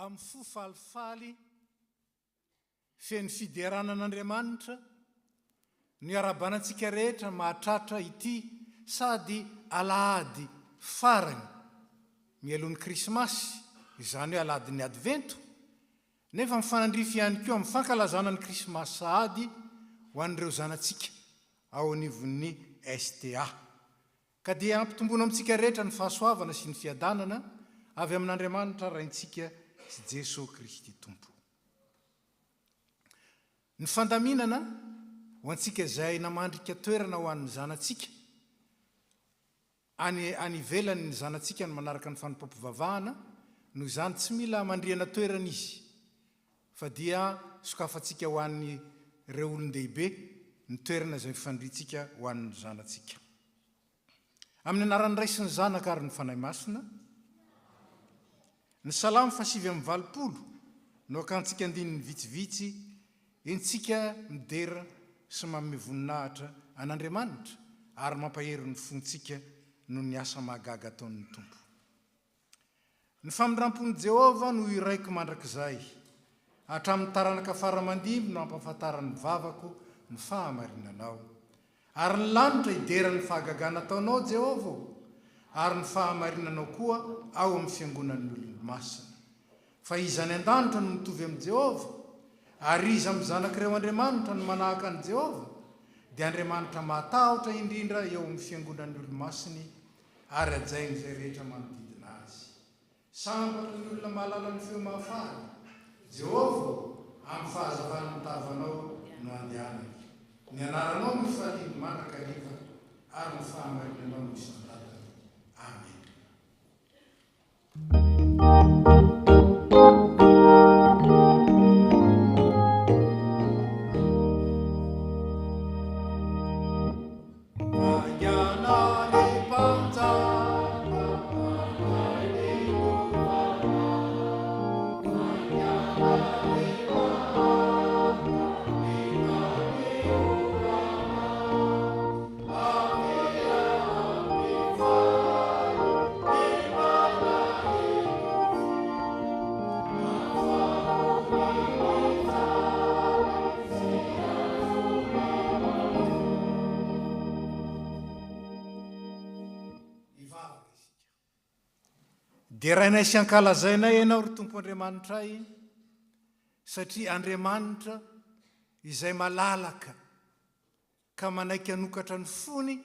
amin'ny fo falifaly feny fideranan'Andriamanitra ny arabanantsika rehetra mahatratra ity sady alahady farany mialohan'ny krismasy, izany hoe aladin'ny advento, nefa mifanandrify ihany koa amin'ny fankalazana ny krismasy sahady ho an'ireo zanantsika ao anivon'ny STA. Ka dia ampitomboana amintsika rehetra ny fahasoavana sy ny fiadanana avy amin'Andriamanitra raintsika sy Jesosy Kristy Tompo. Ny fandaminana ho antsika izay namandrika toerana ho an'ny zanantsika, any ivelany ny zanantsika ny manaraka ny fanompam-pivavahana, noho izany tsy mila mandriana toerana izy, fa dia sokafantsika ho an'ny ireo olon-dehibe ny toerana izay fandrintsika ho an'ny zanantsika. Amin'ny anaran'ny Ray sy ny Zanaka ary ny Fanahy Masina, ny Salamo 5:20 no akantsika andininy vitsivitsy, entsika midera sy manome voninahitra an'Andriamanitra ary mampahery ny fontsika no ny asa mahagaga ataon'ny Tompo. Ny famindrampon'i Jehova no iraiko mandrakizay, hatramin'ny taranaka faramandimby no ampahafantarany vavako ny fahamarinanao. Ary ny lanitra idera ny fahagagana ataonao Jehova, ary ny fahamarinanao koa ao amin'ny fiangonan'ny olo-masina. Fa iza any an-danitra no mitovy amin'ny Jehova, ary iza amin'ny zanak'ireo Andriamanitra no manahaka an'i Jehova, dia Andriamanitra matahotra indrindra eo amin'ny fiangonan'ny olo-masiny ary ajainy izay rehetra manodidina azy. Sambatra ny olona mahalala ny feo mahafaly, Jehova amin'ny fahazavana mitavanao no andehanany. Ny anaranao no faliany mandrakariva ary ny fahamarinanao no isan-dadana. Amen. Dia rainay sy ankalazainay ianao ry Tompo Andriamanitray, satria Andriamanitra izay malalaka ka manaiky hanokatra ny fony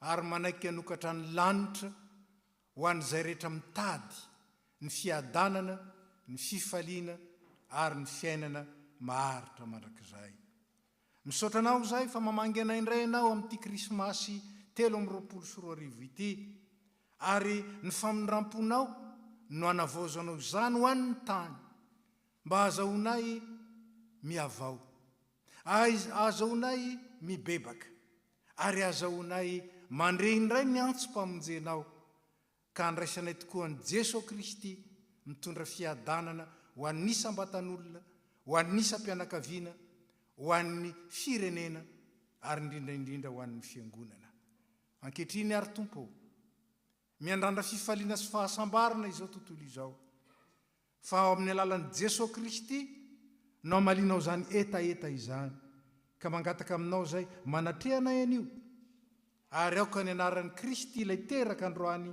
ary manaiky hanokatra ny lanitra ho an'izay rehetra mitady ny fiadanana, ny fifaliana ary ny fiainana maharitra mandrakizay. Misaotra anao izay fa mamangy anay indray ianao amin'ity krismasy 2024 ity, ary ny famindramponao no anavozanao izany ho an'ny tany, mba azahoanay miavao, azahoanay mibebaka, ary azahoanay mandre indray ny antso-pamonjenao, ka andraisanay tokoa an'i Jesosy Kristy mitondra fiadanana ho an'ny isam-batan'olona, ho an'ny isam-pianakaviana, ho an'ny firenena, ary indrindraindrindra ho an'ny fiangonana. Ankehitriny ary Tompo, miandrandra fifaliana sy fahasambarana izao tontolo izao, fa ao amin'ny alalan'i Jesosy Kristy no amalinao izany etaeta izany, ka mangataka aminao izay manatrehanay anio, ary aoka ny anaran'i Kristy ilay teraka androany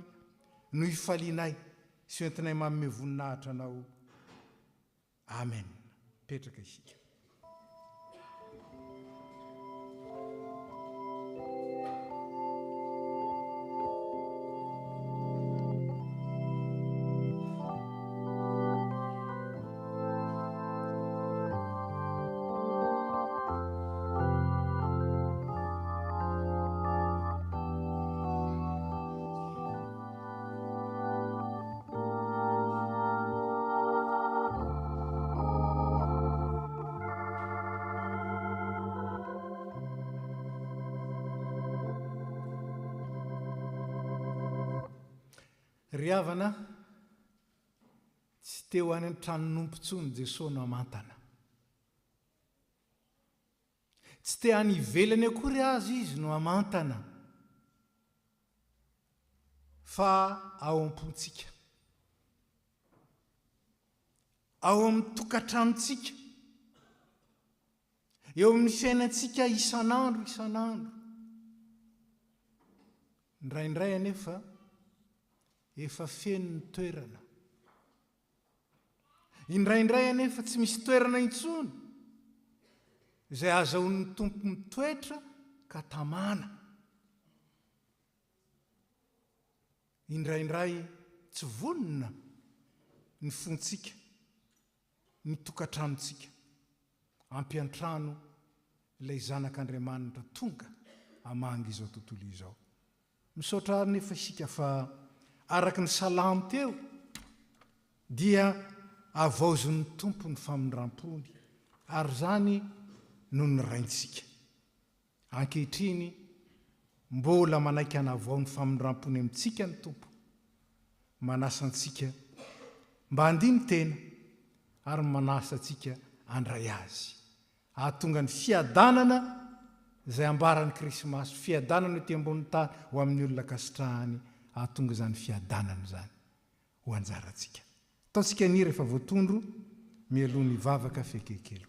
no hifalianay sy entinay manome voninahitra anao. Amen. Petraka isika. Ry havana, tsy teo any an-tranon'ompontsony Jesosy no amantana. Tsy te any ivelany akory azy izy no amantana, fa ao am-pontsika. ao amin'ny tokantranontsika, eo amin'ny fiainantsika isan'andro. Indraindray anefa efa feno ny toerana. Indraindray anefa tsy misy toerana intsony izay azahoan'ny tompo mitoetra ka tamana. Indraindray tsy vonona ny fontsika, ny tokantranontsika, ampiantrano ilay zanak'Andriamanitra tonga hamangy izao tontolo izao. Misaotra nefa isika fa araka ny salamo teo dia avaozon'ny tompo ny famindram-pony, ary zany no ny raintsika. Ankehitriny mbola manaiky hanavao ny famindram-pony amintsika ny tompo, manasa antsika mba handiny tena ary manasa antsika andray azy. Ahatonga ny fiadanana izay ambaran'ny Krismasy, fiadanana ety ambonin'ny tany ho amin'ny olona kasitrahany, ahatonga izany fiadanana izany ho anjarantsika. Ataontsika ny rehefa voatondro mialohan'ny vavaka fekekeloka.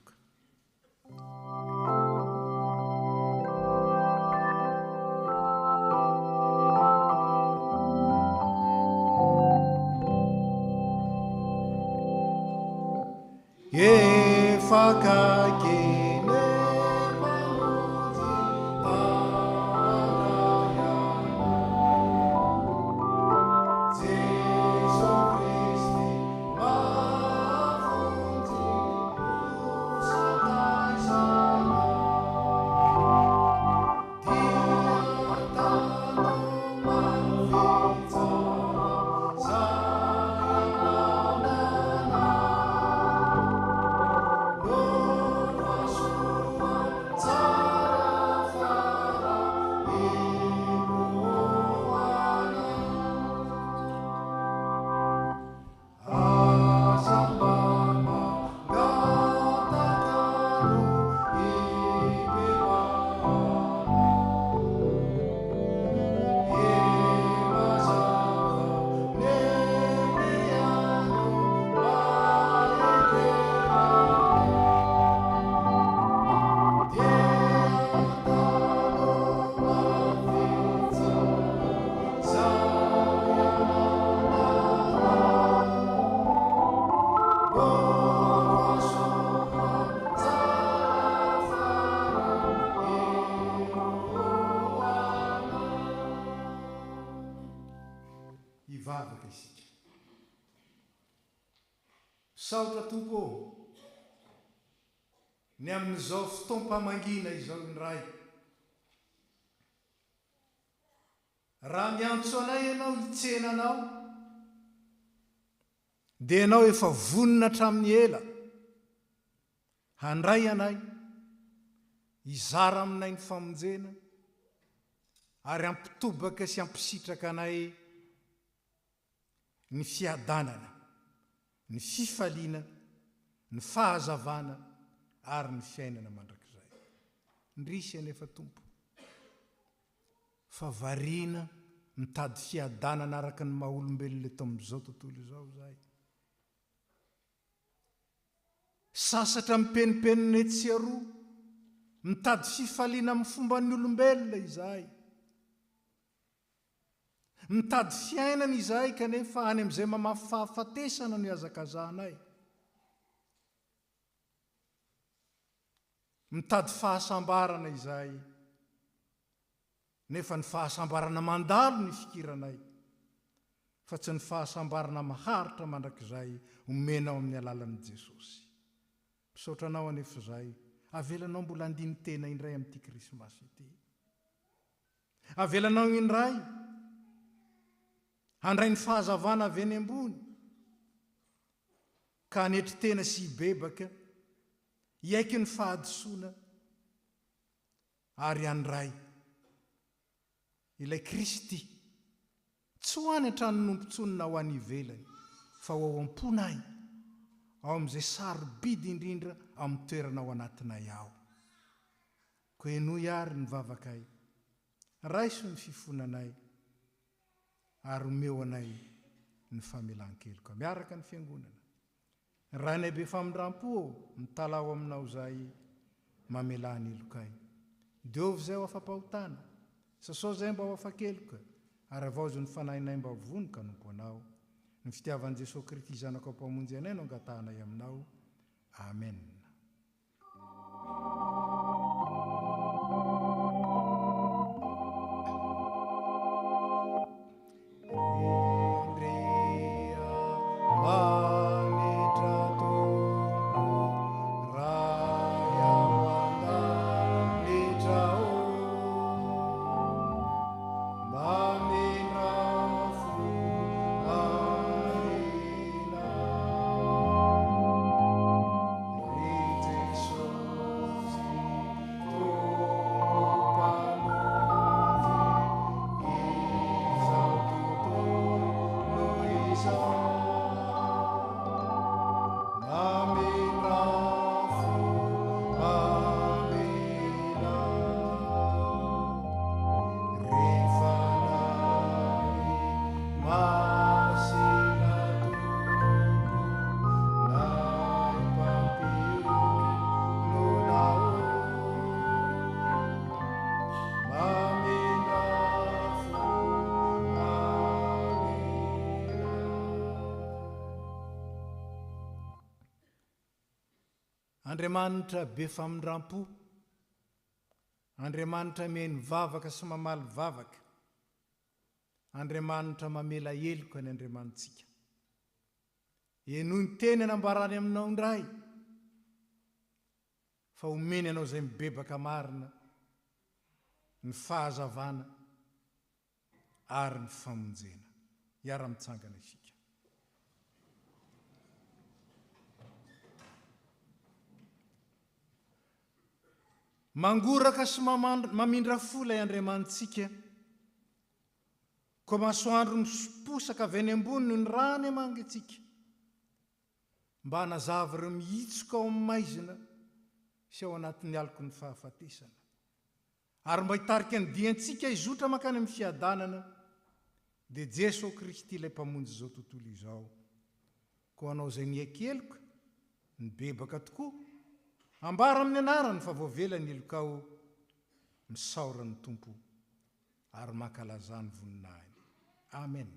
Ivavaka isika. Saotra tompo ny amin'izao fotoam-pamangina izao indray. Raha miantso anay ianao hitsena anao, dia ianao efa vonona hatramin'ny ela. Handray anay, hizara aminay ny famonjena, ary ampitobaka sy ampisitraka anay ny fiadanana, ny fifaliana, ny fahazavana, ary ny fiainana mandrakizay. Ndrisy anefa tompo, fa variana mitady fiadanana araka ny maha-olombelona eto amin'izao tontolo izao zahay. Sasatra mipenipenina etsy sy aroa, mitady fifaliana amin'ny fomban'ny olombelona izahay. Mitady fiainana izahay kanefa any amin'izay mamafy fahafatesana no iazakazahanay. Mitady fahasambarana izahay, nefa ny fahasambarana mandalo ny fikiranay, fa tsy ny fahasambarana maharitra mandrakizay omenao amin'ny alalan'i Jesosy. Misaotranao anefa izahay, avelanao mbola andiny tena indray amin'ity Krismasy ity. Avelanao indray handray ny fahazavana avy eny ambony, ka hanetry tena sy hibebaka, hiaiky ny fahadisoana, ary handray ilay Kristy tsy ho any an-tranon'ompontsony na ho any ivelany, fa ho ao am-ponay, ao amin'izay sarobidy indrindra amin'ny toerana ao anatinay ao. Koa enoy ary ny vavakay, raiso ny fifonanay, ary omeo anay ny famelan-keloka miaraka ny fiangonana raha nay be famindram-po mitalao aminao zay mamelany elokay diovy zay ho afampahotana sasao zay mba ho afakeloka ary avao zo ny fanahinay mba vonoka nompo anao ny fitiavan'i Jesosy Kristy zanaka ao mpamonjy anay no angatanay aminao. Amen. Andriamanitra be famindram-po, Andriamanitra miheny vavaka sy mamaly vavaka, Andriamanitra mamela heloka ny Andriamanitsika. Enoy ny teny anambarany aminao indray fa omeny anao zay mibebaka marina ny fahazavana ary ny famonjena. Iara-mitsangana isika. Mangoraka sy mamindra fola i Andriamanitsika, ko masoandro miposaka avy any ambony noho ny rany amangitsika, mba hanazava ireo mihitsoka ao amin'ny maizina sy ao anatin'ny aloko ny fahafatesana, ary mba hitarika ny diantsika hizotra makany amin'ny fiadanana, dia Jesosy Kristy ilay mpamonjy izao tontolo izao. Ko anao zay niekeloka, ny bebaka tokoa, ambara amin'ny anarany fa voavelany elokao misaoran'ny Tompo ary mankalazany voninahiny. Amen.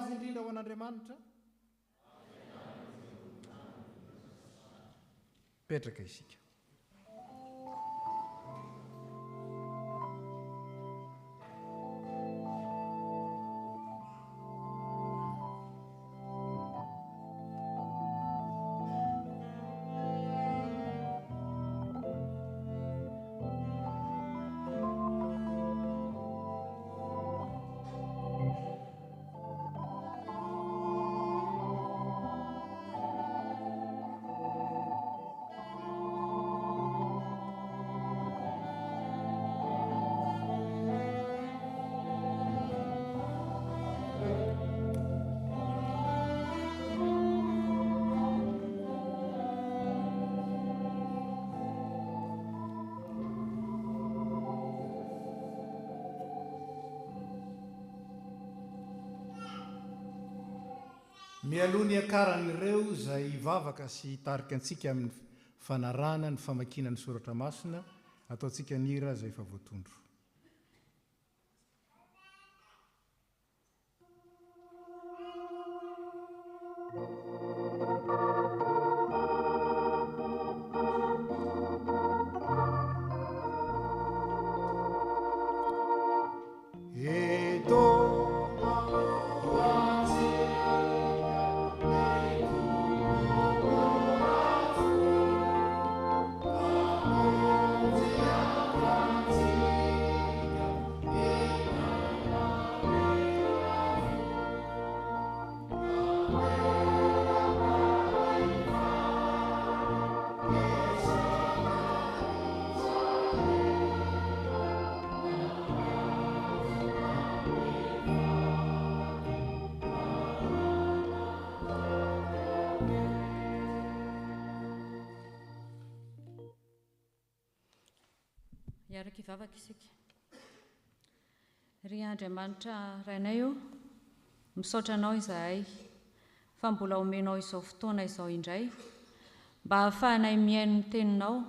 Indrindra ho an'Andriamanitra. Petraka isika. Mialoha ny akaran'ireo zay vavaka sy hitarika antsika amin'ny fanarana ny famakina ny soratra masina ataontsika nira izay efa voatondro. Iaraka ivavaka isika. Ry Andriamanitra rainay io, misaotra anao izahay fa mbola omenao izao fotoana izao indray mba hahafahanay miaino ny teninao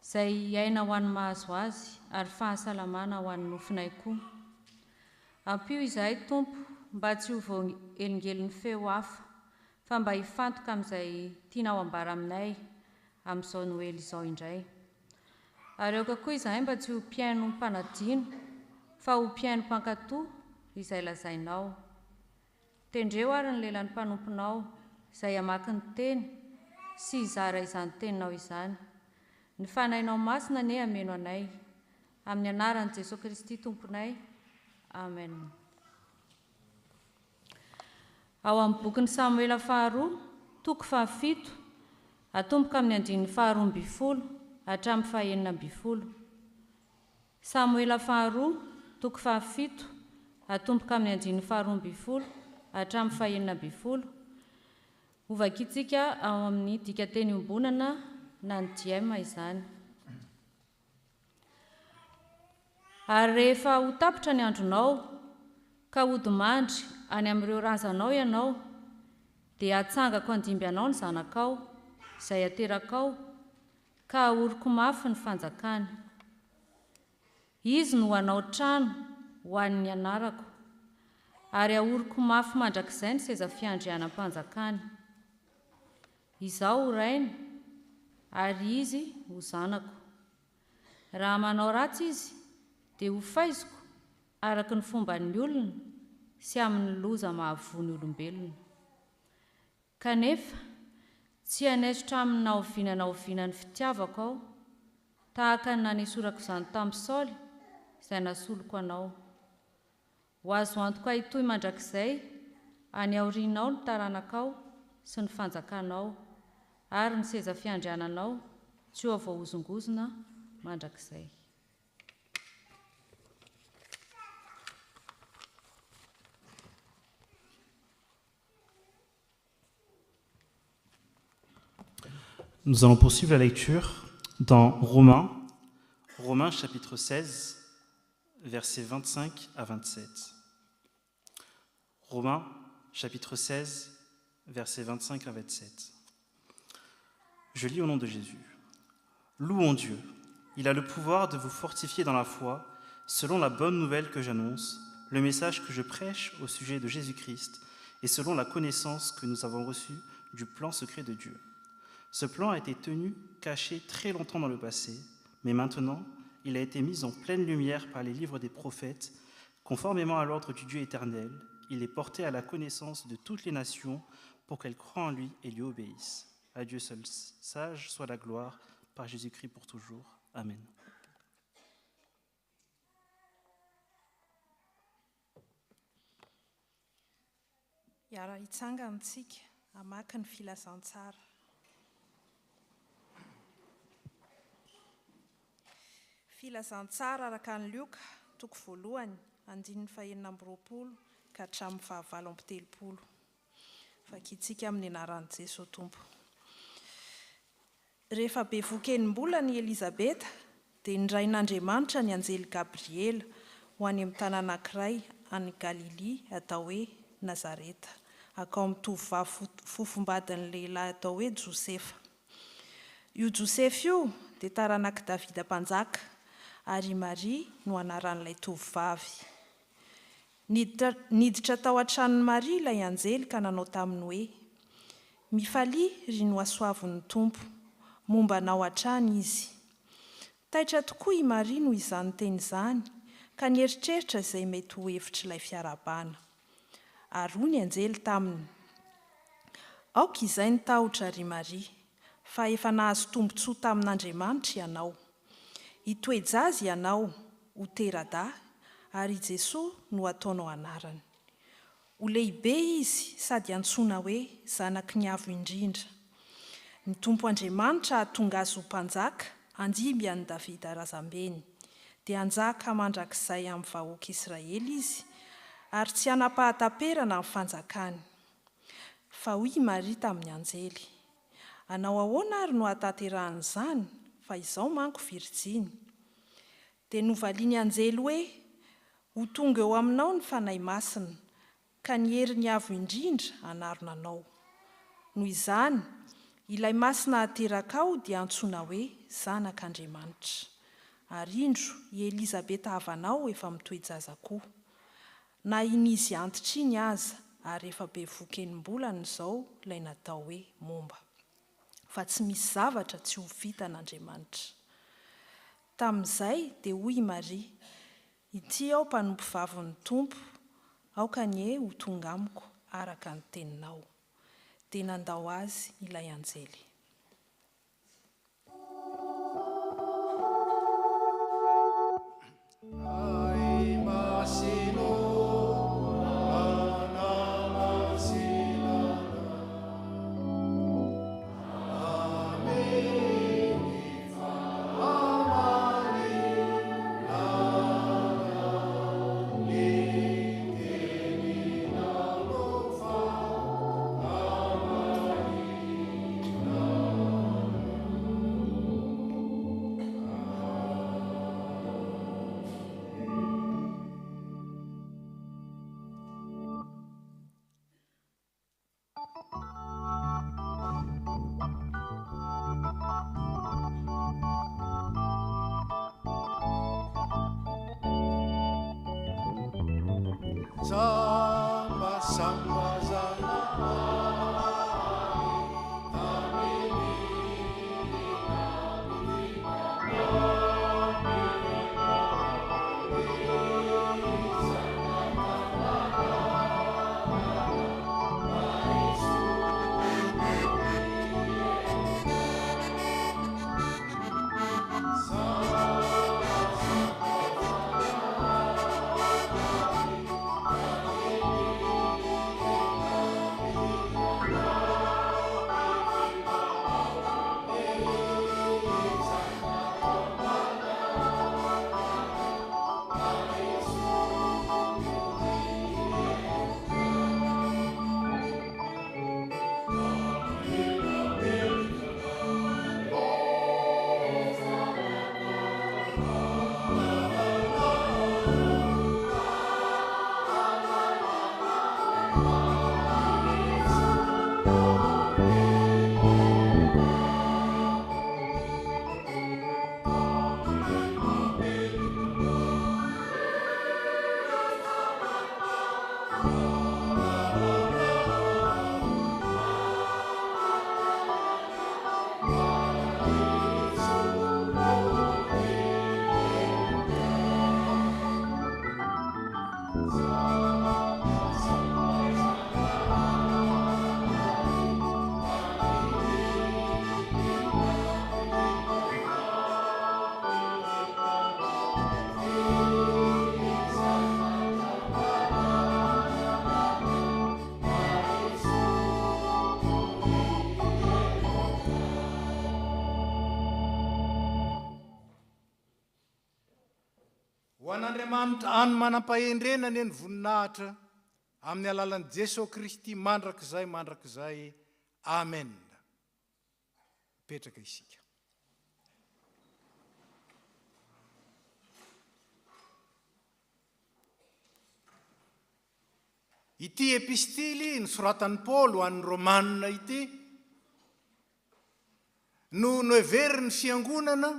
izay aina ho an'ny mahazo azy ary fahasalamana ho an'ny nofinay koa. Ampio izahay Tompo mba tsy ho voaelingelin'ny feo hafa fa mba hifantoka amin'izay tianao ambara aminay amin'izao Noely izao indray. Ary aoka koa izahay mba tsy ho mpiaino mpanadino fa ho mpiaino mpankatoa izay lazainao. Tendreo ary ny lelan'ny mpanomponao izay hamaky ny teny sy hizara izany teninao izany. Ny fanahinao masina anie hameno anay. Amin'ny anaran'i Jesosy Kristy Tomponay. Amen. Ao amin'ny bokin'ny Samuela faharoa, toko fahafito, atomboka amin'ny andininy faharoa amby folo hatramin'ny fahaenina amby folo. Samuela faharoa, toko fahafito, atomboka amin'ny andininy faharoa amby folo hatramin'ny fahaenina amby folo. Ovakitsika ao amin'ny dikateny ombonana na ny diema izany. Ary rehefa ho tapitra ny andronao ka hodimandry any amin'ireo razanao ianao, dia hatsangako handimby anao ny zanakao izay aterakao ka ahoroko mafy ny fanjakany. Izy no hanao trano ho an'ny anarako ary ahoroko mafy mandrakizay ny seza fiandrianam-panjakany. Izaho ho rainy ary izy ho zanako. Raha manao ratsy izy dia ho faiziko araka ny fomban'ny olona sy amin'ny loza mahavoa ny olombelona. Kanefa tsy hanesotra amin'ny naoviana ny fitiavako aho, tahaka ny nanesorako izany tamin'ny Saoly izay nasoloko anao. Ho azo antoka hitohy mandrakizay any aorianao ny taranakao sy ny fanjakanao ary ny seza fiandriananao tsy ho voahozongozona mandrakizay. Nous allons poursuivre la lecture dans Romains chapitre 16, versets 25 à 27. Romains chapitre 16, versets 25 à 27. Je lis au nom de Jésus. Louons Dieu, il a le pouvoir de vous fortifier dans la foi, selon la bonne nouvelle que j'annonce, le message que je prêche au sujet de Jésus-Christ et selon la connaissance que nous avons reçue du plan secret de Dieu. Ce plan a été tenu caché très longtemps dans le passé, mais maintenant, il a été mis en pleine lumière par les livres des prophètes. Conformément à l'ordre du Dieu éternel, il est porté à la connaissance de toutes les nations pour qu'elles croient en lui et lui obéissent. À Dieu seul sage soit la gloire par Jésus-Christ pour toujours. Amen. Iara hitsangantsika hamaky ny filazantsara. Filazantsara araka ny Lioka, toko voalohany, andininy fahaenina amby roapolo ka hatramin'ny fahavalo amby telopolo. Vakitsika amin'ny anaran'i Jesosy Tompo. Rehefa bevokenim-bola ny Elizabeta, dia nirain'Andriamanitra ny anjely Gabriela ho any amin'ny tanàna anankiray any Galili atao hoe Nazareta, akao amin'ny tovovavy fofombadin'ny lehilahy atao hoe Josefa. io Josefy io dia taranaki Davida mpanjaka, ary Maria no anaran'ilay tovovavy. Niditra tao an-tranon'i Maria ilay anjely ka nanao taminy hoe: mifalia ry no asoavin'ny Tompo, momba anao hatrany izy. Taitra tokoa i Maria no izany teny izany, ka nieritreritra izay mety ho hevitr'ilay fiarabana. Ary hoy ny anjely taminy: aoka izay ny tahotra ry Maria, fa efa nahazo tombontsoa tamin'Andriamanitra ianao. Hitoejazy ianao ho tera-dah, ary Jesosy no ataonao anarany. Ho lehibe izy sady antsoina hoe zanaky ny avo indrindra. Ny Tompo Andriamanitra tonga azy ho mpanjaka, andimby an'i Davida razambeny, dia anjaka mandrakizay amin'ny vahoaka Israely izy, ary tsy hanapahataperana amin'ny fanjakany. Fa hoy Maria tamin'ny anjely: anao ahoana ary no hahatanteran'izany, fa izao manko virjiny. Dia novaliany anjely hoe: ho tonga eo aminao ny fanahy masina, ka ny herin'ny avo indrindra hanarona anao. Noho izany, ilay masina hateraka ao dia antsoina hoe zanak'Andriamanitra. Ary indro i Elizabeta havanao efa mitoejaza koa. Na inizy antitra iny aza, ary efa be vokenim-bolana izao ilay natao hoe momba. Fa tsy misy zavatra tsy ho vitan'Andriamanitra. Tamin'izay dia hoy Maria: ity aho mpanompo vavin'ny Tompo, aoka ny ho tonga amiko araka ny teninao. Dia nandao azy ilay anjely. Samba, samba, ho an'Andriamanitra any manam-pahendrenany ny voninahitra amin'ny alalan'i Jesosy Kristy mandrakizay. Amen. Petraka isika. Ity epistily nosoratan'i Paoly ho an'ny Romanina ity, no noevery ny fiangonana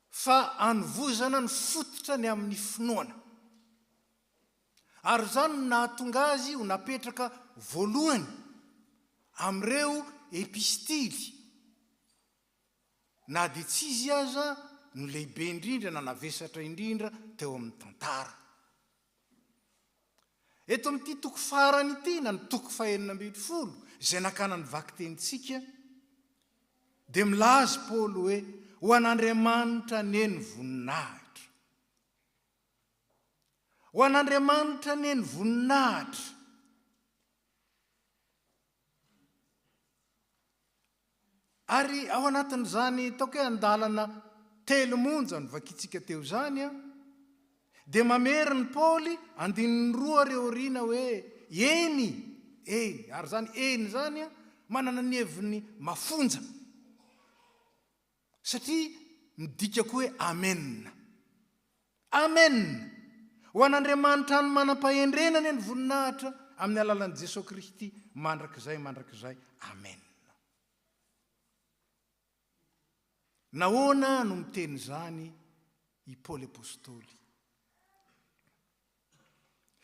fa anovozana ny fototra ny amin'ny finoana. Ary zany nahatonga azy ho napetraka voalohany amin'ireo epistily, na dia tsy izy aza no lehibe indrindra na navesatra indrindra teo amin'ny tantara. Eto amin'ity toko farany ity na ny toko 420 izay nakana ny vaky tenintsika dia milaza Paoly hoe ho an'Andriamanitra neny voninahitra. Ho an'Andriamanitra neny voninahitra. Ary ao anatin'izany taoko hoe andalana telo monja no vakitsika teo zany dia mamery ny Paoly 2 reo rina hoe eny, ary zany eny zany manana ny heviny mafonja. Satria midikako hoe amen. Amen. Ho an'Andriamanitra ny manam-pahendrenany ny voninahitra amin'ny alalan'i Jesosy Kristy mandrakizay. Amen. Nahoana no miteny zany i Paoly apôstôly?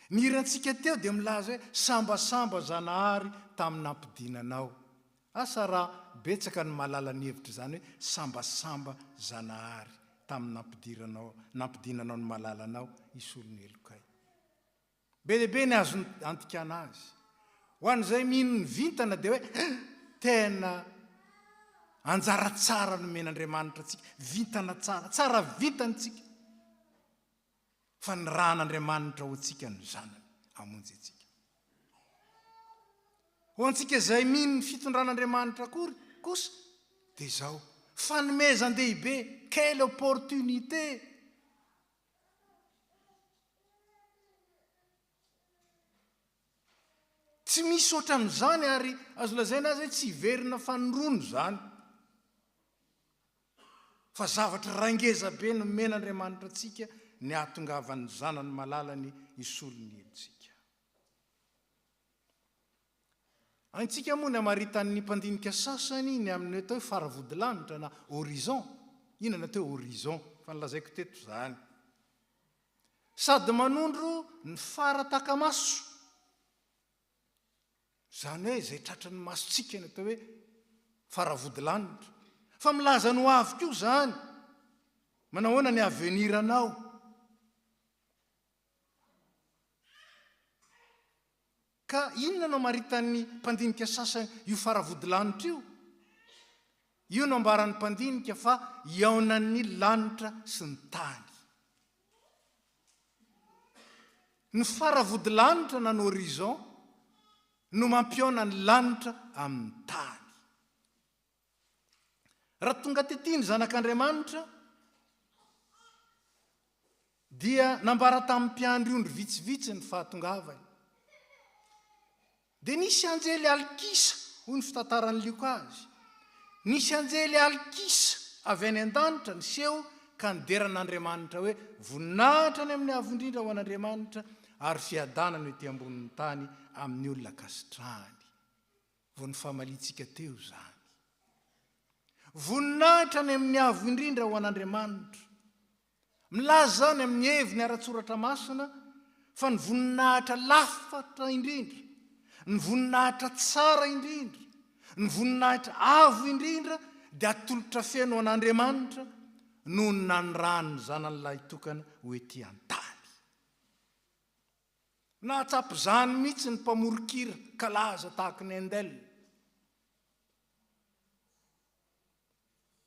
Ny hirantsika teo dia milaza hoe sambasamba Zanahary tamin'ny nampidinanao. Asa raha betsaka ny malala ny hevitra zany hoe sambasamba Zanahary tamin'ny nampidinanao ny malalanao isolony elokay. Be lehibe ny azo antikana azy. Ho an'izay mino ny vintana dia hoe tena anjara tsara no men'Andriamanitra antsika, vintana tsara vitantsika. Fa ny rahan'Andriamanitra ho antsika ny zanany amonjy antsika. Ho antsika izay mino ny fitondran'Andriamanitra kosa dia izao fanomezan-dehibe, quelle opportunité! Tsy misy ohatran'izany ary azo lazaina azy hoe tsy hiverina fanorono zany. Fa zavatra rangeza be no men'Andriamanitra antsika ny ahatongavany zanany malalany isolony elontsika. Antsika moa ny amaritan'ny mpandinika sasany ny amin'ny atao hoe faravodilanitra na horizon. Inona natao horizon? Fa nilazaiko teto zany. Sady manondro ny farataka-maso. Zany hoe izay tratran'ny masontsika ny atao hoe faravodilanitra. Fa milaza no avy koa zany. Manahoana ny aveniranao. Ka inona no maritan'ny mpandinika sasany io faravodilanitra io? Io no ambaran'ny mpandinika fa iaonan'ny lanitra sy ny tany. Ny faravodilanitra na ny horizon no mampiona ny lanitra amin'ny tany. Raha tonga tetiny zanak'Andriamanitra dia nambara tamin'ny mpiandriondro vitsivitsy ny fahatongavany. Dia nisy anjely alikisa, hoy ny fitantaran'ny lioko azy. Nisy anjely alikisa avy any an-danitra niseho ka nideran'Andriamanitra hoe voninahitra ny amin'ny avondrindra ho an'Andriamanitra ary fiadanany ety ambonin'ny tany amin'ny olona kasitrahany. Vao ny famalitsika teo zany. Voninahitra ny amin'ny avondrindra ho an'Andriamanitra. Milaza zany amin'ny heviny ara-tsoratra masina fa ny voninahitra lafatra indrindra, ny voninahitra tsara indrindra, ny voninahitra avo indrindra dia atolotra feno an'Andriamanitra noho ny nanirahany zanan'ilay tokana ho ety an-tany. Nahatsapy zany mihitsy ny mpamorokira kalaza tahaka ny Handel.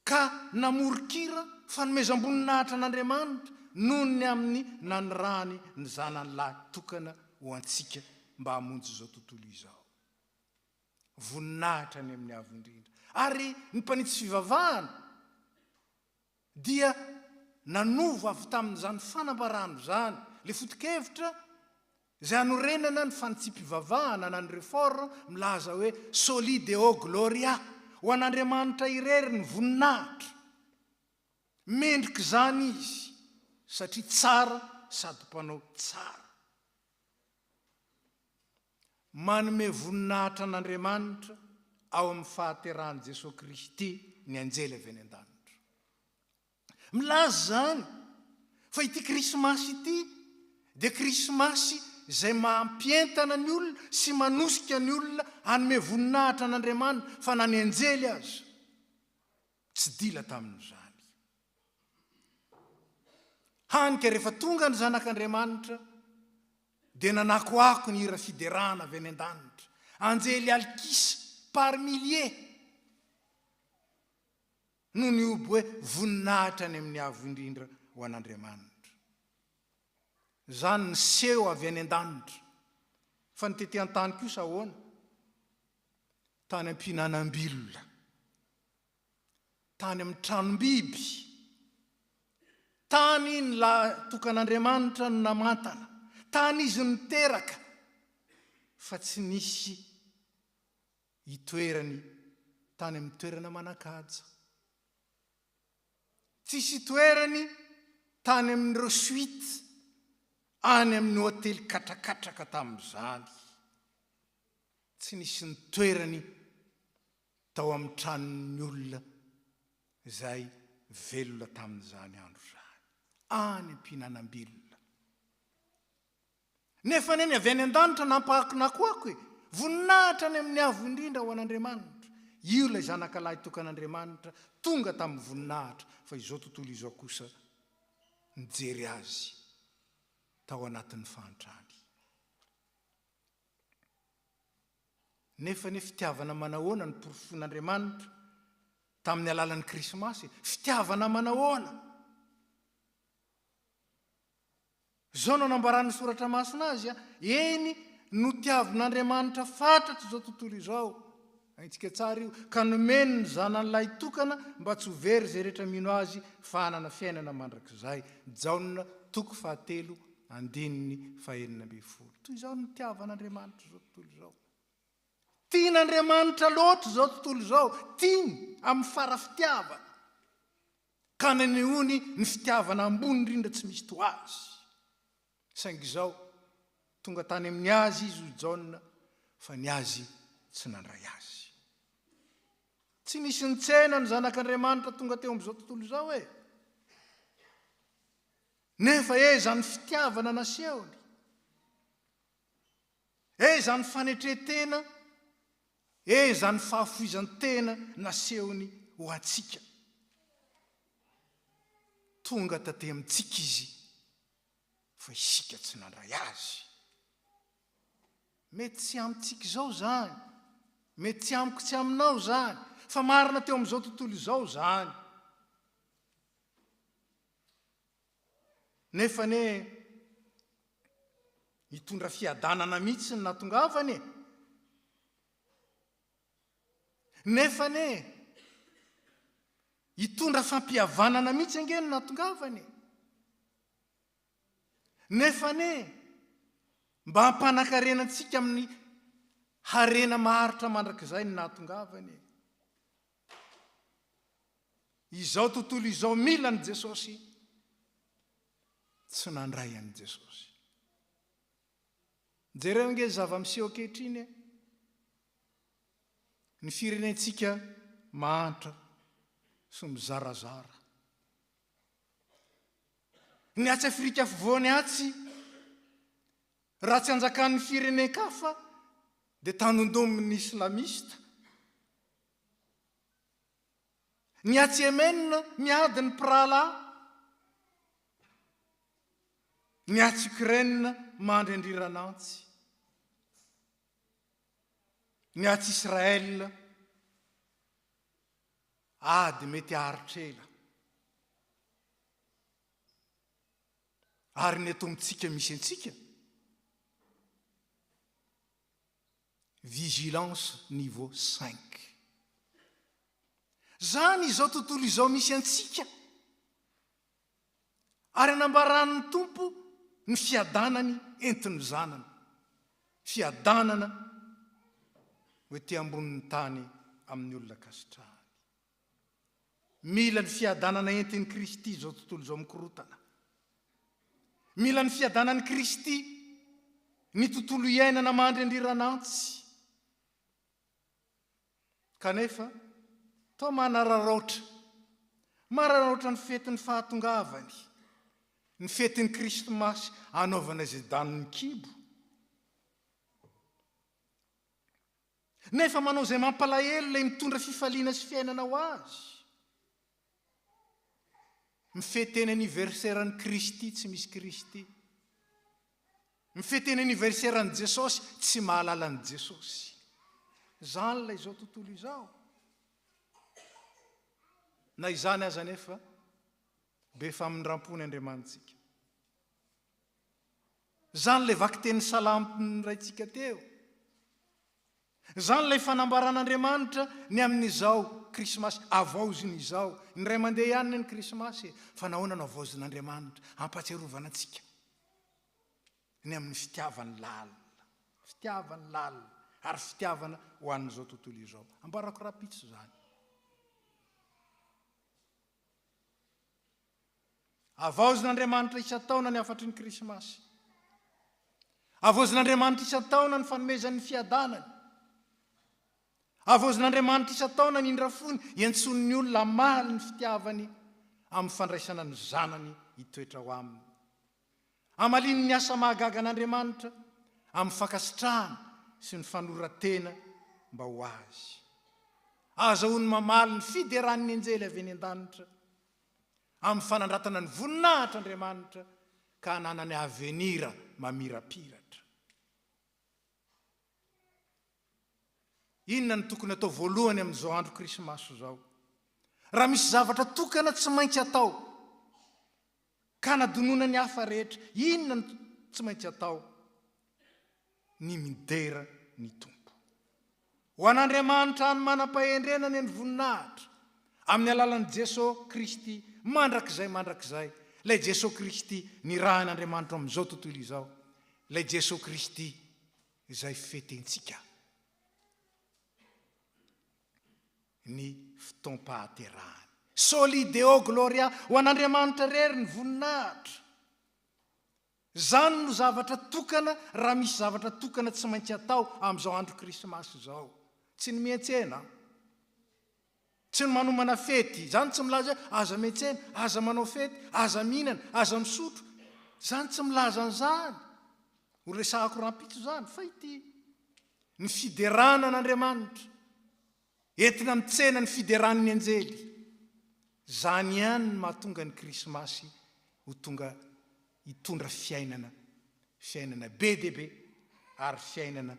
Ka namorokira fanomezam-boninahitra an'Andriamanitra noho ny amin'ny nanirahany ny zanan'ilay tokana ho antsika mba hamonjy izao tontolo izao. Voninahitra ny amin'ny avondrindra. Ary ny mpanitsy fivavahana dia nanova avy tamin'izany fanambarano zany. Le foto-kevitra izay anorenana ny fanitsim-pivavahana na ny réforme milaza hoe soli deo gloria. Ho an'Andriamanitra irery ny voninahitra. Mendrika zany izy satria tsara sady mpanao tsara. Manome voninahitra an'Andriamanitra ao amin'ny fahaterahany Jesosy Kristy ny anjely avy any an-danitra. Milaza zany fa ity krismasy ity dia krismasy izay mampientana ny olona sy manosika ny olona hanome voninahitra an'Andriamanitra fa na ny anjely aza tsy dila tamin'izany. Hanika rehefa tonga ny zanak'Andriamanitra dia nanakoako ny hira fiderana avy any an-danitra, anjely alikisa par millier no ny oby hoe voninahitra any amin'ny avo indrindra ho an'Andriamanitra. Zany ny seho avy any an-danitra. Fa ny tety an-tany kosa ahoana? Tany am-pihinanam-bilona, tany amin'ny tranom-biby, tany ny tokan'Andriamanitra no namantana, tany izy niteraka, fa tsy nisy itoerany tany amin'ny toerana manan-kaja. Tsisy toerany tany amin'ireo suite any amin'ny hôtely katrakatraka tamin'izany. Tsy nisy ny toerany tao amin'ny tranon'ny olona izay velona tamin'izany andro izany. Any am-pihinanam-bilona. Nefa neny avy any an-danitra nampahakonakoako voninahitra any amin'ny avo indrindra ho an'Andriamanitra. Io ilay zanakalahy tokan'Andriamanitra tonga tamin'ny voninahitra, fa izao tontolo izao kosa nijery azy tao anatin'ny fantrany. Nefa ny fitiavana manahoana ny porofon'Andriamanitra tamin'ny alalan'ny krismasy? Fitiavana manahoana? Zao no nambaran'ny soratra masina azy, eny no tiavin'Andriamanitra fantatry izao tontolo izao. Antsika tsara io, ka nomeny ny zanan'ilay tokana mba tsy ho very izay rehetra mino azy fa hanana fiainana mandrakizay. Jaona 3:9. Toy izao no tiavan'Andriamanitra izao tontolo izao. Tian'Andriamanitra loatra izao tontolo izao, tiany amin'ny farafitiavana. Ka nenehony ny fitiavana ambony indrindra tsy misy to azy. Saingy izao tonga tany amin'ny azy izy ho Jaona, fa ny azy tsy nandray azy. Tsy nisy nitsena ny zanak'Andriamanitra tonga teo amin'izao tontolo izao e. Nefa zany fitiavana nasehony, zany fanetretena, zany fahafoizan-tena nasehony ho antsika. Tonga taty amintsika izy, fa isika tsy nandray azy. Mety tsy amintsika izao zany, mety tsy amiko tsy aminao zany, fa marina teo amin'izao tontolo izao zany. Nefa hitondra fiadanana mihitsy ny natongavany. Nefa hitondra fampihavanana mihitsy ange ny natongavany. Nefa mba hampanankarena antsika amin'ny harena maharitra mandrakizay ny natongavany. Izao tontolo izao mila ny Jesosy, tsy nandray an'i Jesosy. Jereo nge zava-miseho ankehitriny, ny firenentsika mahantra sy mizarazara. Ny atsy Afrika afovoany atsy, raha tsy anjakan'ny firenen-kafa dia tanondomin'ny islamista. Ny atsy Yémen miady ny prala, ny atsy Ukraine mandrendriranantsy, ny atsy Israel ady mety aharitrela. Ary ny eto amintsika misy antsika, vigilance niveau 5. Zany izao tontolo izao misy antsika. Ary anambaran'ny Tompo ny fiadanany entiny zanany. Fiadanana hoe ty ambonin'ny tany amin'ny olona kasitrahany. Mila ny fiadanana entiny Kristy izao tontolo izao mikorotana. Mila ny fiadanan'i Kristy ny tontolo iainana mandrendriranantsy. kanefa toa mararaotra ny fetin'ny fahatongavany, ny fetin'ny Krismasy anaovana izay daniny kibo. Nefa manao izay mampalahelo ilay mitondra fifaliana sy fiainana ho azy. Mifeteny aniversairan'ny Kristy tsy misy Kristy. Mifeteny aniversairan'i Jesosy tsy mahalala an'i Jesosy. Zany ilay izao tontolo izao. Na izany aza nefa be famindram-pony Andriamanitsika. Zany ilay vaky teny salamy raintsika teo. Zany ilay fanambaran'Andriamanitra ny amin'izao Krismasy avaoziny izao. Ny ray mandeha ihany ny Krismasy fa nahoana no avaozin'Andriamanitra hampatsiarovana antsika ny amin'ny fitiavany lalina ary fitiavana ho an'izao tontolo izao. Ambarako rapitso zany. Avaozin'Andriamanitra isan-taona ny afatry ny Krismasy. Avaozin'Andriamanitra isan-taona ny fanomezan'ny fiadanany. Avaozin'Andriamanitra isan-taona ny indrafony iantson'ny olona hamaly ny fitiavany amin'ny fandraisana ny zanany hitoetra ho aminy. Hamaliny ny asa mahagaga an'Andriamanitra amin'ny fankasitrahana sy ny fanoratena mba ho azy. Azahoany mamaly ny fideran'ny anjely avy eny an-danitra amin'ny fanandratana ny voninahitr'Andriamanitra ka hananany avenira mamirapiratra. Inona ny tokony atao voalohany amin'izao andro Krismasy zao? Raha misy zavatra tokana tsy maintsy atao ka nadonona ny hafa rehetra, inona ny tsy maintsy atao? Ny midera ny tompo. Ho an'Andriamanitra ny manam-pahendrenany ny voninahitra amin'ny alalan'i Jesosy Kristy mandrakizay. Lay Jesosy Kristy ny rahan'Andriamanitra amin'izao tontolo izao. Lay Jesosy Kristy izay fitentsika. Ny fotoam-pahaterahany. Soli Deo Gloria, ho an'Andriamanitra rery ny voninahitra. Zany no zavatra tokana, raha misy zavatra tokana tsy maintsy atao amin'izao andro Krismasy zao. Tsy ny miantsena. Tsy ny manomana fety. Zany tsy milaza aza miantsena, aza manao fety, aza mihinana, aza misotro. Zany tsy milaza an'izany. Ho resahako rampitso zany. Fa ity ny fiderana an'Andriamanitra entina mitsena ny fideran'ny anjely. Zany ihany ny mahatonga ny Krismasy ho tonga hitondra fiainana be dia be ary fiainana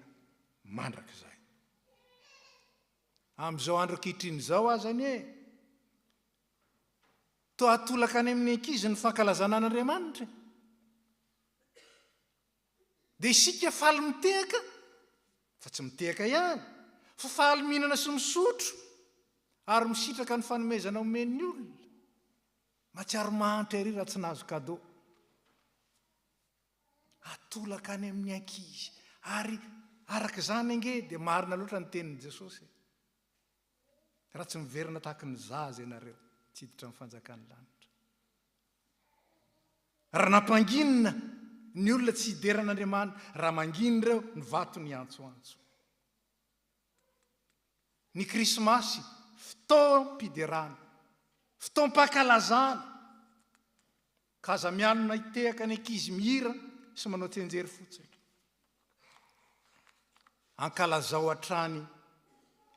mandrakizay. Amin'izao andro ankehitriny izao azany toa atolaka any amin'ny ankizy ny fankalazana an'Andriamanitra. Dia isika faly mitehaka, fa tsy mitehaka ihany, fa faly mihinana sy misotro ary misitraka ny fanomezana omen'ny olona. Matsiaro mahantra ery raha tsy nahazo kadô. Atolaka any amin'ny ankizy ary arak'izany ange dia marina loatra ny tenin'i Jesosy. Raha tsy miverina tahaka ny zaza ianareo tsy hiditra amin'ny fanjakan'ny lanitra. Raha nampanginina ny olona tsy hideran'Andriamanitra, raha manginy ireo ny vatony antsoantso. Ny Krismasy fotoam-piderana, fotoam-pankalazana. Ka aza mianona hitehaka ny ankizy mihira sy manao tsenjery fotsiny. Ankalazao hatrany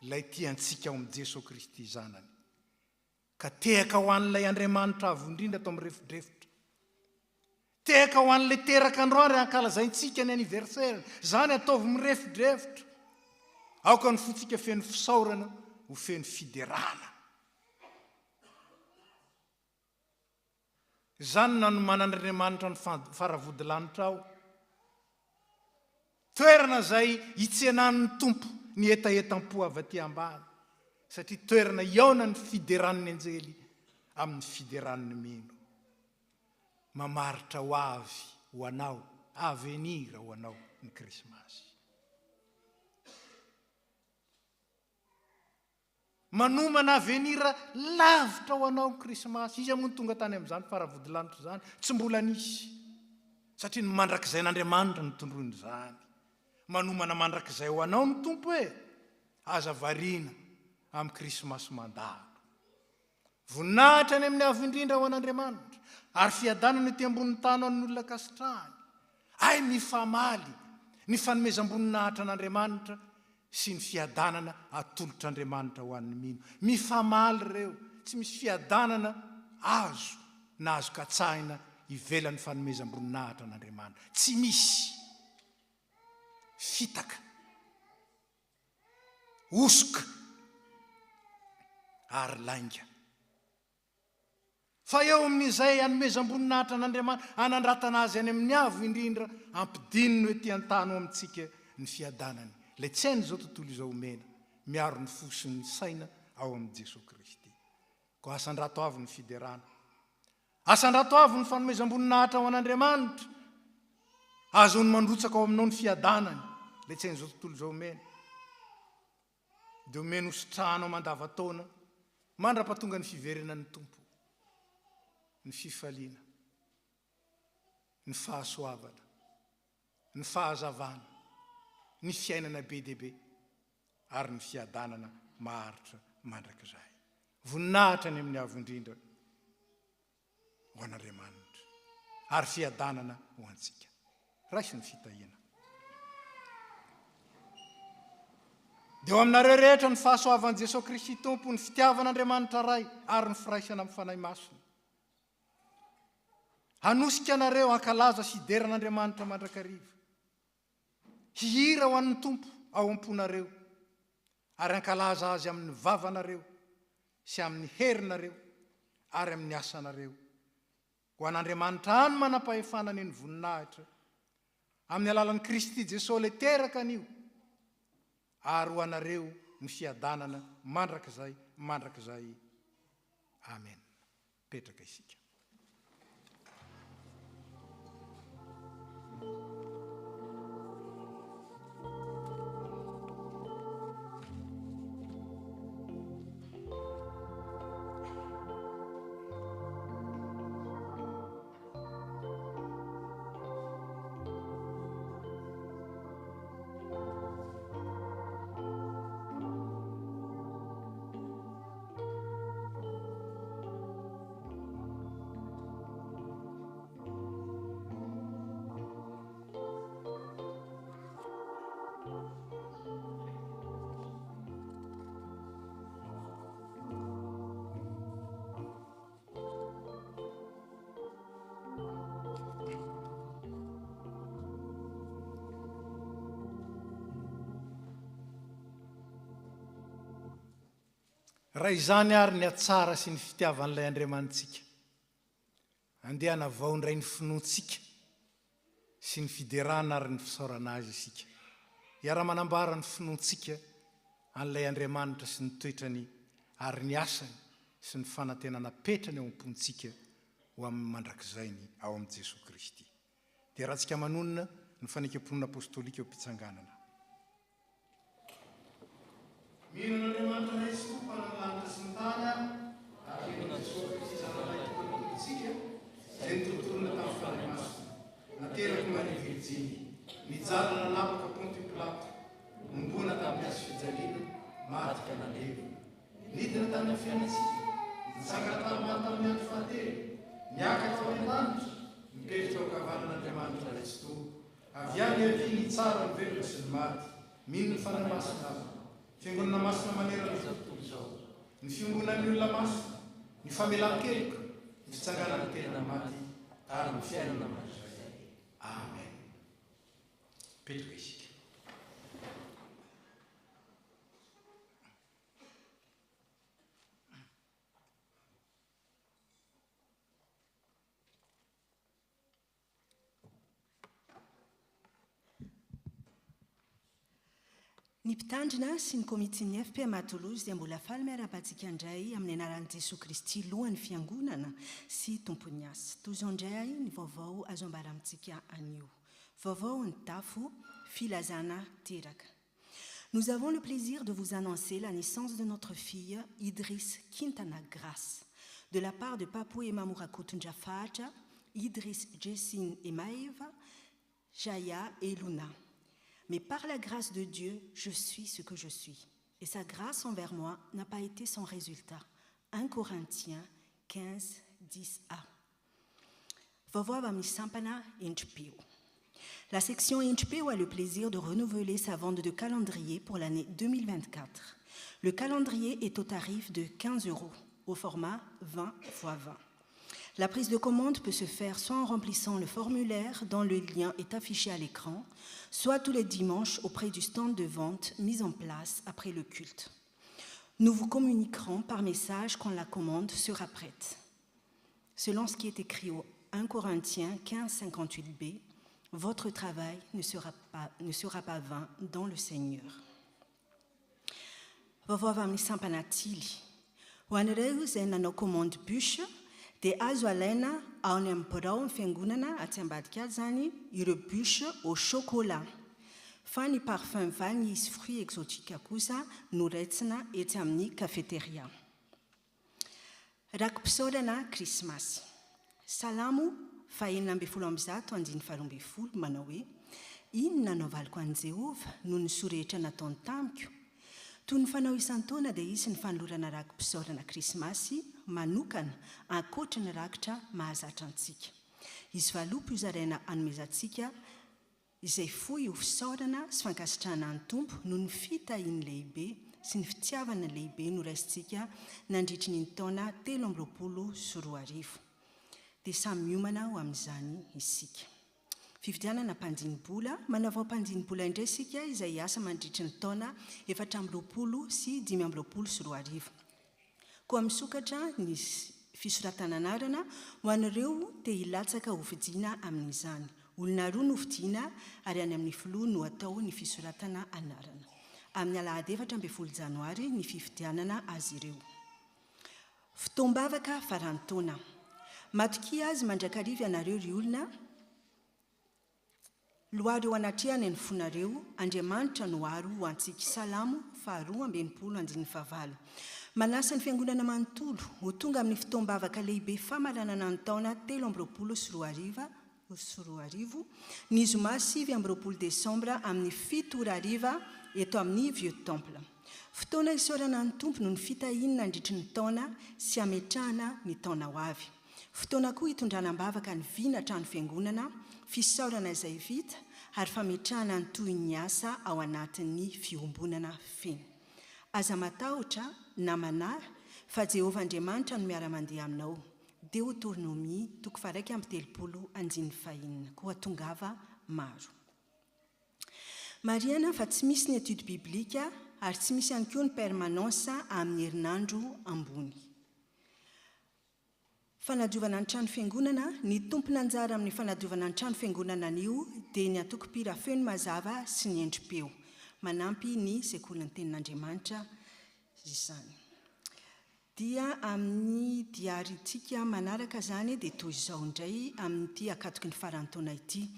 ilay tiantsika ao amin'i Jesosy Kristy zanany. Ka tehaka ho an'ilay Andriamanitra avondrindra atao amin'ny refidrefitra. Tehaka ho an'ilay teraka androany ankalazaintsika ny aniversaire. Zany ataovy mirefidrefitra. Aoka ny fotsika feno fisaorana ho feno fiderana. Zany nanomanan'Andriamanitra ny faravodilanitra ao. Toerana izay hitsenan'ny tompo ny etaetam-po avy aty ambany. Satria toerana iaona ny fideran'ny anjely amin'ny fideran'ny mino. Mamaritra ho avy ho anao, avenira ho anao ny Krismasy. Manomana avenira lavitra ho anao ny Krismasy. Izy moa tonga tany amin'izany faravodilanitra zany, tsy mbola nisy. Satria ny mandrakizay n'Andriamanitra ny tondroiny zany. Manomana mandrakizay ho anao ny tompo aza variana amin'ny krismasy mandalo. Voninahitra any amin'ny avo indrindra ho an'Andriamanitra, ary fiadanana ety ambonin'ny tany ho an'ny olona kasitrahany. Ay mifamaly ny fanomezam-boninahitra an'Andriamanitra sy ny fiadanana atolotr'Andriamanitra ho an'ny mino. Mifamaly reo, tsy misy fiadanana azo na azo katsahina ivelan'ny fanomezam-boninahitra an'Andriamanitra. Tsy misy fitaka, osoka ary lainga. Fa eo amin'izay anomezam-boninahitra an'Andriamanitra, anandratana azy any amin'ny avo indrindra, ampidininy hoe tian-tany ho amintsika ny fiadanany. Le tsy hainy izao tontolo izao omena, miaro ny fo sy ny saina ao amin'i Jesosy Kristy. Ko asan-drato avy ny fiderana, asan-drato avy ny fanomezam-boninahitra ao an'Andriamanitra, azony mandrotsaka ao aminao ny fiadanany. Le tsy hainy izao tontolo izao omena, dia omeny hositrahanao mandava-taona mandra-pahatonga ny fiverenan'ny tompo, ny fifaliana, ny fahasoavana, ny fahazavana, ny fiainana be dehibe ary ny fiadanana maharitra mandrakizay. Voninahitra ny amin'ny avo indrindra ho an'Andriamanitra ary fiadanana ho antsika. Raisy ny fitahiana. Dia eo aminareo rehetra ny fahasoavan'i Jesosy Kristy Tompo, ny fitiavan'Andriamanitra ray ary ny firaisana amin'ny fanahy masina. Hanosika anareo hankalaza sy hideran'Andriamanitra mandrakariva. Hihira ho an'ny Tompo ao am-ponareo ary hankalaza azy amin'ny vavanareo sy amin'ny herinareo ary amin'ny asanareo. Ho an'Andriamanitra any manam-pahefanany ny voninahitra amin'ny alalan'i Kristy Jesosy le teraka anio, ary ho anareo ny fiadanana mandrakizay. Amen. Petraka isika. Raha izany ary ny atsara sy ny fitiavan'ilay Andriamanitsika, andeha hanavao indray ny finoantsika sy ny fiderana ary ny fisaorana azy isika. Hiara-manambara ny finoantsika an'ilay Andriamanitra sy ny toetrany ary ny asany sy ny fanantenana petrany ao am-pontsika ho amin'ny mandrakizainy ao amin'i Jesosy Kristy. Dia rahantsika manonona ny fanekam-ponina apôstôlika eo am-pitsanganana. Mino n'Andriamanitra ray sy Tompo an'lanitra sy ny tany, ary mino Jesosy Kristy zananay tompontsika, izay nitorotoroana tamin'ny fanahy masina, nateraky Maria Virjiny, nijalana napaka Ponty Pilato, nombona tamin'ny azo fijaliana, maty ka nandeva, nidina tamin'ny fiainatsika, nitsangana tamin'ny tamin'ny andro fahatelo, niakatra ao an-danitra, mipetraka ao ankavanan'Andriamanitra ray sy Tompo, avy any avy ny tsara ny velona sy ny maty, mino ny fanahy masina azy. Fiangonana masina manerana izao tontolo izao, ny fiangonan'ny olona masina, ny famelan-keloka, ny fitsanganan'ny tena maty ary ny fiainana mandrakizay. Amen. Petraka isika. Ny mpitandrina sy ny komitin'ny FP Matolozy dia mbola faly miara-patsika indray amin'ny anaran'i Jesosy Kristy lohan'ny fiangonana sy tompon'ny asa. Toy izao indray ny vaovao azo ambara amintsika anio. Vaovao ny tafo, filazana teraka. Nous avons le plaisir de vous annoncer la naissance de notre fille Idriss Quintana Grace, de la part de Papou et Mamourakout Njafaja, Idriss Jessine et Maëva, Jaya et Luna. Mais par la grâce de Dieu, je suis ce que je suis. et sa grâce envers moi n'a pas été sans résultat. 1 Corinthiens 15, 10a. Vovô Vamisampana Inchpio. La section Inchpio a le plaisir de renouveler sa vente de calendrier pour l'année 2024. Le calendrier est au tarif de 15 €, au format 20 x 20. La prise de commande peut se faire soit en remplissant le formulaire dont le lien est affiché à l'écran, soit tous les dimanches auprès du stand de vente mis en place après le culte. Nous vous communiquerons par message quand la commande sera prête. Selon ce qui est écrit au 1 Corinthiens 15, 58b, votre travail ne sera pas vain dans le Seigneur. Vovô Vamisampanatili. Wanreu zay nanao commande bûche dia azo alaina ao ny amin'ny birao ny fiangonana aty ambadika zany ireo bûche au chocolat. Fa ny parfum vanille sy fruits exotiques kosa noraitsina etsy amin'ny cafétéria. Rakom-pisaorana Krismasy. Salamo 412 manao hoe inona no avaliko an Jehova noho ny sorehetra nataony tamiko. Toy ny fanao isan-taona dia isy ny fanolorana rakom-pisaorana Krismasy manokana ankoatra ny rakitra mahazatra antsika. Izy valopo izaraina anomezantsika izay fohy ho fisaorana sy fankasitrahana ny tompo noho ny fitahiany lehibe sy ny fitiavana lehibe noraisintsika nandritry ny taona 2024. Dia samy miomana ho amin'izany isika. Fividianana mpandini-bola, manavao mpandini-bola indray isika izay asa mandritry ny taona 420 sy 524. Koa misokatra ny fisoratana anarana ho an'ireo te hilatsaka ho fidiana amin'izany. Olona roa no fidiana ary any amin'ny filoha no atao ny fisoratana anarana. Amin'ny alahady 14 janoary ny fifidianana azy ireo. Fotoam-bavaka farantaona. Matoki azy mandrakariva ianareo ry olona. Loary eo anatrehany ny fonareo, Andriamanitra no aro ho antsika. Salamo 2:19. Manasa ny fiangonana manontolo ho tonga amin'ny fotoam-bavaka lehibe famaranana ny taona 2024 ny zoma 7 Desambra amin'ny 7 eto amin'ny Vieux Temple. Fotoana isaorana ny tompo no ny fitahiana nandritry ny taona sy ametrahana ny taona ho avy. Fotoana koa hitondranam-bavaka ny vinatra ny fiangonana, fisaorana izay vita ary fametrahana ny toy ny asa ao anatin'ny fiombonana feno. Aza matahotra na manara fa Jehovah Andriamanitra no miara-mandeha aminao. Deutéronomie 2:30. Koa tongava maro. Mariana fa tsy misy ny étude biblika ary tsy misy ihany koa ny permanence amin'ny herinandro ambony. Fanadiovana ny trano fiangonana, ny tompona anjara amin'ny fanadiovana ny trano fiangonana anio dia ny atoko-pira feno mazava sy ny endrim-peo. Manampy ny sekolin'ny tenin'Andriamanitra izany. Dia amin'ny diarintsika manaraka zany dia toy izao indray amin'ity akatoky ny farantaona ity.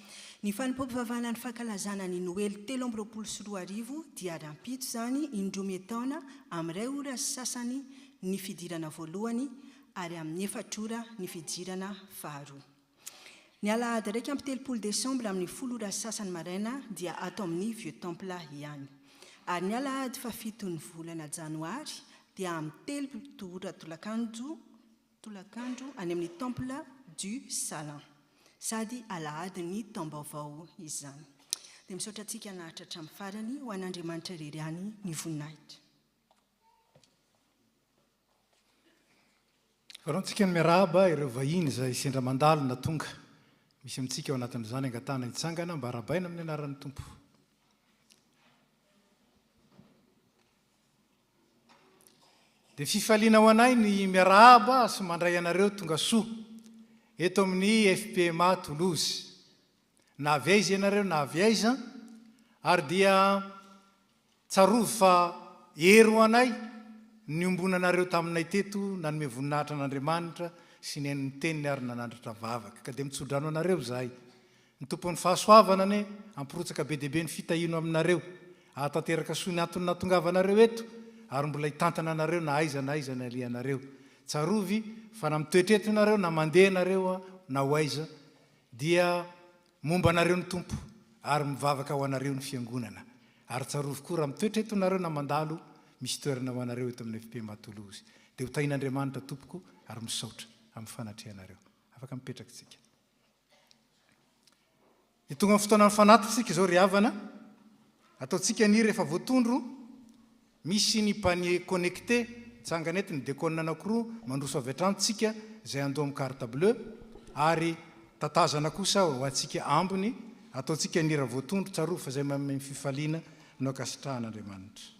Ny fanimpom-pivavahana ny fankalazana ny Noely 2024 dia rampito zany indromy taona amin'ny 2 ora sy sasany ny fidirana voalohany ary amin'ny 4 ora ny fidirana faharoa. Ny alahady 3 Desambra amin'ny 10 ora sy sasany maraina dia ato amin'ny Vieux Temple ihany. Ary ny alahady 7 ny volana Janoary dia amin'ny 3 ora tolakandro any amin'ny Temple du Salin. Sady alahady ny taom-baovao izany. Dia misaotra antsika nahatra hatramin'ny farany ho an'Andriamanitra reriany ny voninahitra. Farantsika ny miarahaba ireo vahiny izay sendra mandalo na tonga. Misy amintsika ao anatin'izany angatana hitsangana mba arabaina amin'ny anaran'ny tompo. Dia fifaliana ho anay ny miarahaba sy mandray anareo tonga soa eto amin'ny FPMA Toulouse. Na avy aiza ianareo na avy aiza ary dia tsarovy fa hery ho anay ny ombonanareo taminay teto nanome voninahitra an'Andriamanitra sy ny hain'ny teniny ary nanandratra vavaka. Ka dia mitsodrano anareo zahay. Ny tompon'ny fahasoavana ane amporotsaka be dia be ny fitahino aminareo. Ahatanteraka soa ny antony nahatongavanareo eto ary mbola hitantana anareo na aiza ny alianareo. Tsarovy fa na mitoetreto nareo na mandeha nareo na ho aiza dia momba anareo ny tompo ary mivavaka ho anareo ny fiangonana. Ary tsarovy koa raha mitoetreto nareo na mandalo misy toerana ho anareo eto amin'ny FP Matolozy. Dia ho tain'Andriamanitra tompoko ary misaotra amin'ny fanatrehanareo. Afaka mipetraka tsika. Ny tonga amin'ny fotoana ny fanatisika izao ry havana, ataontsika ny rehefa voatondro, misy ny panier connecté, tsanganety ny déconne anankiroa mandroso avy hatramintsika izay andoha amin'ny carte bleue, ary tatazana kosa ho antsika ambiny, ataontsika ny raha voatondro tsaroa fa izay amin'ny fifaliana no ankasitrahan'Andriamanitra.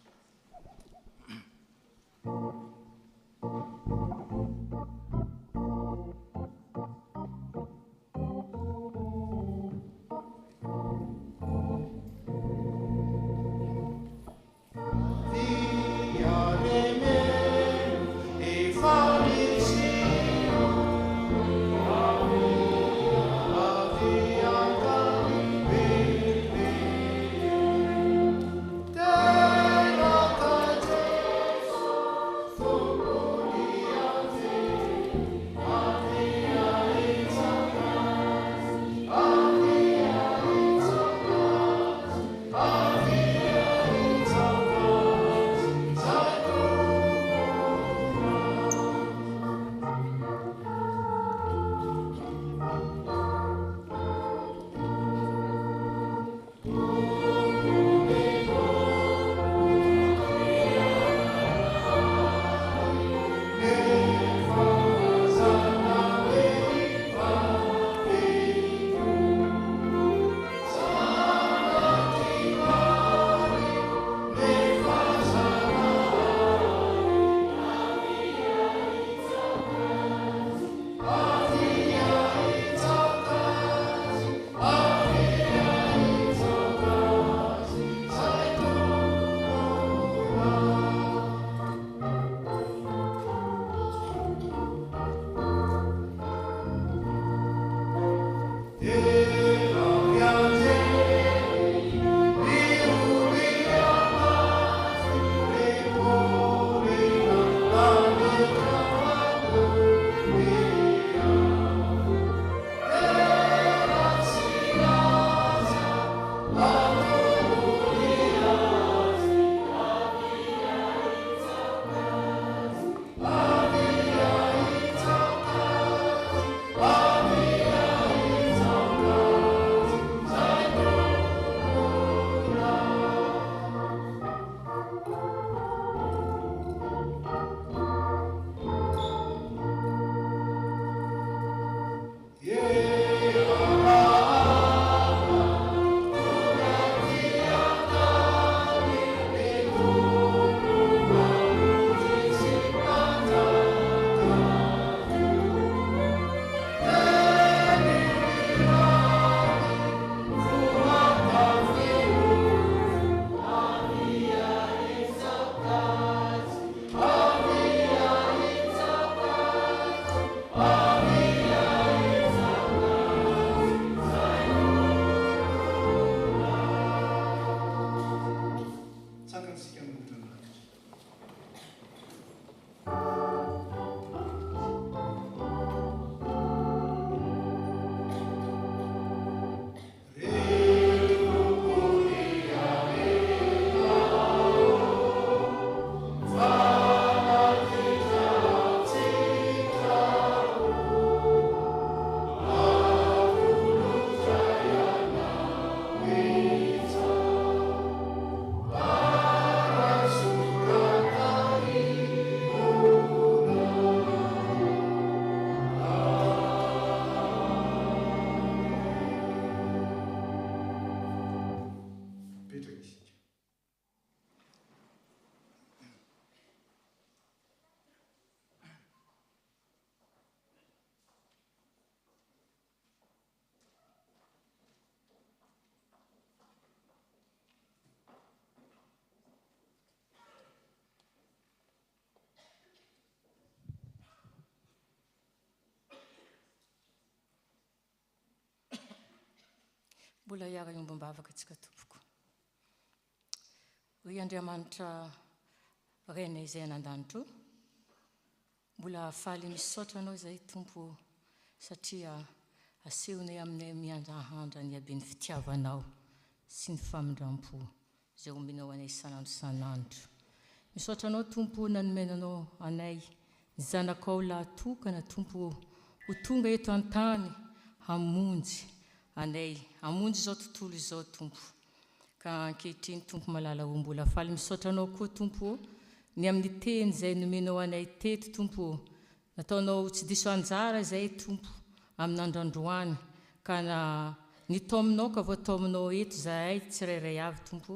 Mbola hiara iombam-bavaka antsika tompoko. Hoy Andriamanitra Rena izay an-danitro, mbola faly misaotra anao izay Tompo satria asehonay aminay miandrahandra ny habe ny fitiavanao sy ny famindram-po izay omenao anay isanandro isanandro. misaotra anao tompo nanomenanao anay ny zanakao lahatokana tompo ho tonga eto an-tany hamonjy anay hamonjy izao tontolo izao tompo ka ankehitriny tompo malala ho mbola faly misaotra anao koa tompo ny amin'ny teny izay nomenao anay teto tompo nataonao tsy diso anjara izay tompo amin'ny androandroany ka ny tao aminao ka voatao aminao eto zahay tsirairay avy tompo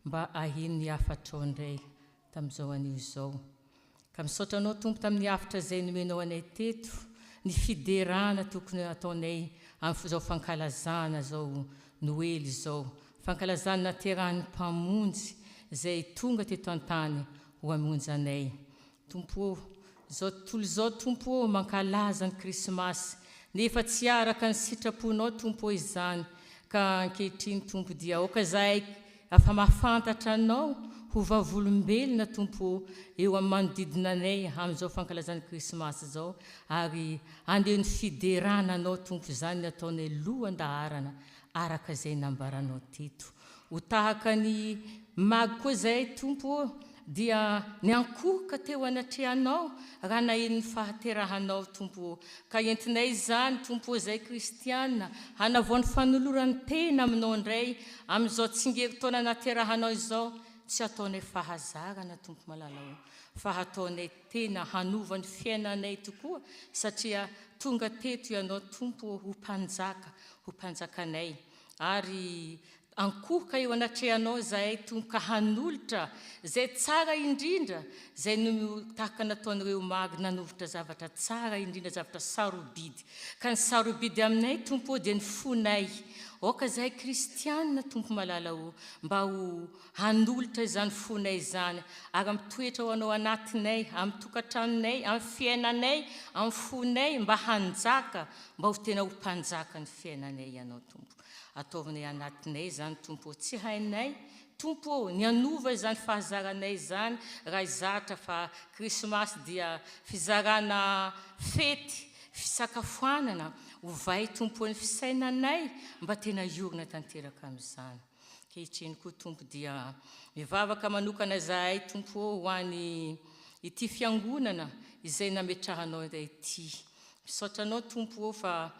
mba ahino ny afatrao indray tamin'izao anio izao ka misaotra anao tompo tamin'ny afatra izay nomenao anay teto ny fiderana tokony ataonay amin'izao fankalazana zao noely zao fankalazana naterahan'ny mpamonjy izay tonga teto an-tany ho hamonjy anay tompo zao tontolo zao tompo mankalaza ny krismasy nefa tsy araka ny sitraponao tompo izany ka ankehitriny tompo dia oka zahay afa mahafantatra anao ho vavolombelona tompo eo amin'ny manodidina anay amin'izao fankalazana krismasy zao ary andeho ny fiderana anao tompo izany nataonay lohan-daharana araka izay nambaranao teto ho tahaka ny magy koa zay tompo dia ny ankohoka teo anatrehanao raha nahen'ny fahaterahanao tompo ka entinay izany tompo zay kristiana hanavoan'ny fanolorany tena aminao indray amin'izao tsingeritaona naterahanao izao tsy ataonay fahazarana tompo malala fa hataonay tena hanovan'ny fiainanay tokoa satria tonga teto ianao tompo ho mpanjakanay ary ankohoka eo anatrehanao zahay tompo ka hanolotra zay tsara indrindra zay no tahaka nataon'ireo magy nanovotra zavatra tsara indrindra zavatra sarobidy ka ny sarobidy aminay tompo dia ny fonay oka zahay kristiana tompo malala ho mba ho hanolotra izany fonay izany ary mitoetra ho anao anatinay amin'ny tokantranonay amin'ny fiainanay amin'ny fonay mba hanjaka mba ho tena ho mpanjaka ny fiainanay ianao tompo ataovinay anatinay zany tompo tsy hainay tompo ny anova izany fahazaranay izany raha izatra fa krismasy dia fizarana fety fisakafoanana ovay tompo ny fisainanay mba tena iorina tanteraka amin'izany kehitriny koa tompo dia mivavaka manokana zahay tompo ho any ity fiangonana izay nametrahanao ity misaotra anao tompo fa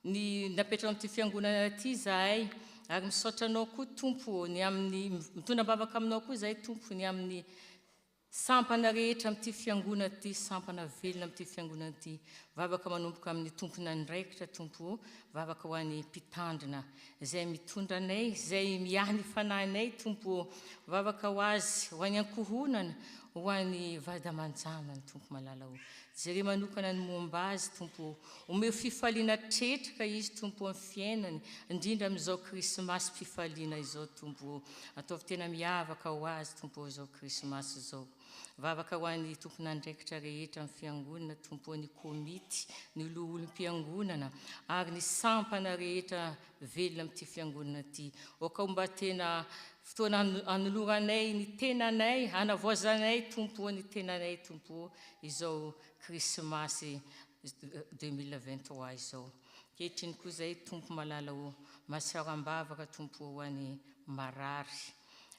ny napetraka amin'ity fiangonana ity zahay ary misaotra anao koa tompo ny amin'ny mitondra bavaka aminao koa zahay tompo ny amin'ny sampana rehetra amin'ity fiangonana ity sampana velona amin'ity fiangonana ity vavaka manomboka amin'ny tompona ndraikitra tompo vavaka ho an'ny mpitandrina izay mitondra anay izay miahny fanahinay tompo vavaka ho azy ho an'ny ankohonana ho an'ny vady aman-janany tompo malala ho zay manokana ny momba azy tompo omeo fifaliana tretrika izy tompo amin'ny fiainany indrindra amin'izao krismasy fifaliana izao tompo ataovy tena miavaka ho azy tompo izao krismasy izao vavaka ho an'ny tomponandraikitra rehetra amin'ny fiangonana tompo ny komity ny loholom-piangonana ary ny sampana rehetra velona amin'ity fiangonana ity oka mba tena fotoana anoloranay ny tenanay hanavoazanay tompo ny tenanay tompo izao krismasy 2023 izao kehitriny koa zay tompo malala ho masiaram-bavaka tompo ho an'ny marary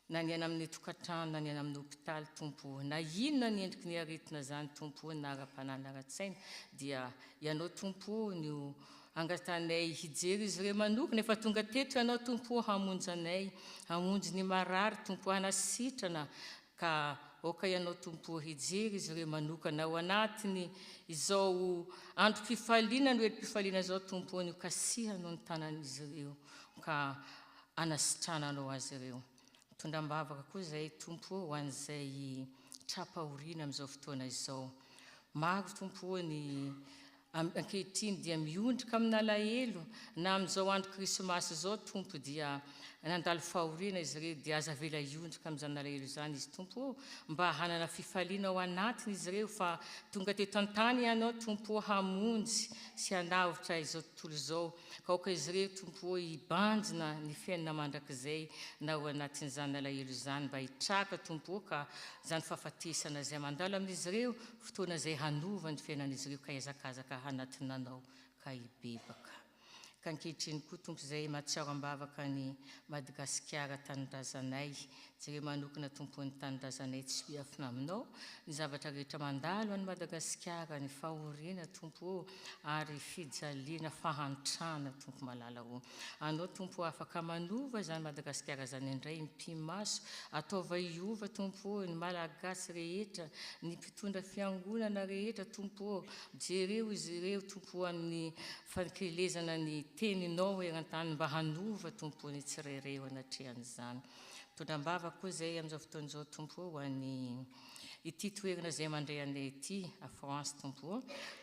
na ny ana amin'ny tokantrano na ny ana amin'ny hôpitaly tompo na inona ny endriky ny aretina zany tompo na ara-pananaratsaina dia ianao tompo no angatanay hijery izy ireo manokana efa tonga teto ianao tompo hamonjy anay hamonjy ny marary tompo hanasitrana ka oka ianao tompo hijery izy ireo manokana ao anatiny izao androm-pifaliana no eri-pifaliana zao tompo ny kasihanao ny tanan'izy ireo ka anasitrananao azy ireo mitondram-bavaka koa zay tompo ho an'izay trapahoriana amin'izao fotoana izao maro tompo ny ankehitriny dia miondrika amin'ny alahelo na amin'izao andro krismasy zao tompo dia nandalo fahoriana izy ireo dia aza vela iondrika amin'izany alahelo izany izy tompo mba hanana fifaliana ao anatiny izy ireo fa tonga teto an-tany ianao tompo hamonjy sy hanavotra izao tontolo izao ka oka izy ireo tompo hibanjina ny fiainana mandrakizay na ao anatin'izany alahelo izany mba hitraka tompo ka zany fahafatesana izay mandalo amin'izy ireo fotoana izay hanova ny fiainan'izy ireo ka hiazakazaka hanatinanao ka hibebaka ka ankehitriny koa tompo izay mahatsiaro ambavaka ny Madagasikara tanindrazanay jereo manokana tompo ny tanindrazanay tsy miafina aminao ny zavatra rehetra mandalo any Madagasikara ny fahoriana tompo ary fijaliana fahantrana tompo malala ho anao tompo afaka manova zany Madagasikara zany indray mpimaso ataova iova tompo ny malagasy rehetra ny mpitondra fiangonana rehetra tompo jereo izy ireo tompo amin'ny fankelezana ny teninao eran-tany mba hanova tompo ny tsirairay anatrehan'izany tondram-bava koa zay amin'izao fotoan'izao tompo ho an'ny ity toerana zay mandray anay ity a France tompo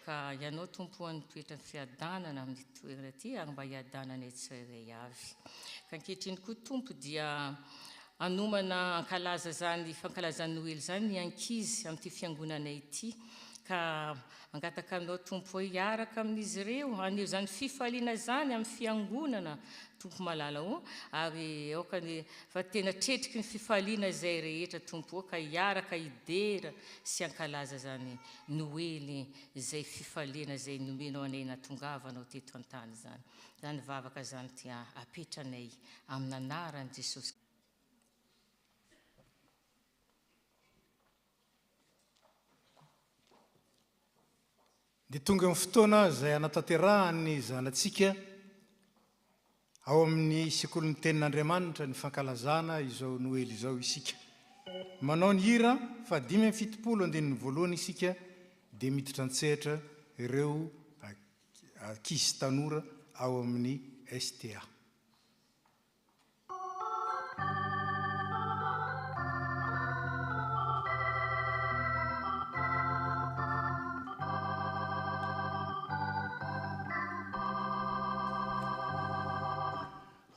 ka ianao tompo ny toetra ny fiadanana amin'ny toerana ity ary mba hiadananay tsirairay avy ka ankehitriny koa tompo dia anomana ankalaza zany fankalazan'ny Noely zany ny ankizy amin'ity fiangonanay ity ka mangataka aminao tompo hiaraka amin'izy ireo anio zany fifaliana zany amin'ny fiangonana tompo malala ho ary aokany fa tena tretriky ny fifaliana izay rehetra tompo ka hiaraka hidera sy ankalaza zany Noely izay fifaliana izay nomenao anay natongavanao teto an-tany zany vavaka zany tia apetranay amin'ny anaran'i Jesosy. dia tonga amin'ny fotoana izay anatanterahany zanatsika ao amin'ny sekolin'ny tenin'Andriamanitra ny fankalazana izao Noely izao isika manao ny hira fa 5:70 isika dia miditra an-tsehatra ireo ankizy tanora ao amin'ny STA.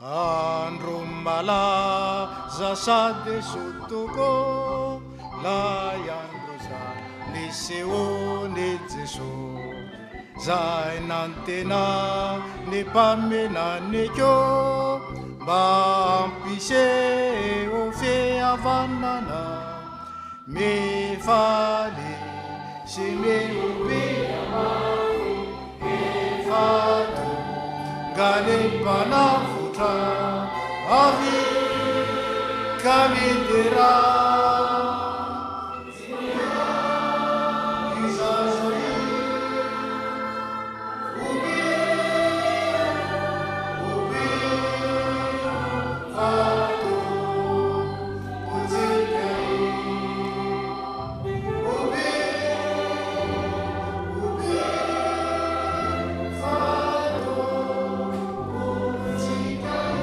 Andro malaza sady sotoko lay andro za nisehoany Jesosy zay nantena ny mpamenanekeo mba ampiseho fihavanana mifaly sy miobe amafy efato galim-panavo avi kamidera izazoi ubi fato uzikai ubi fato uzikai.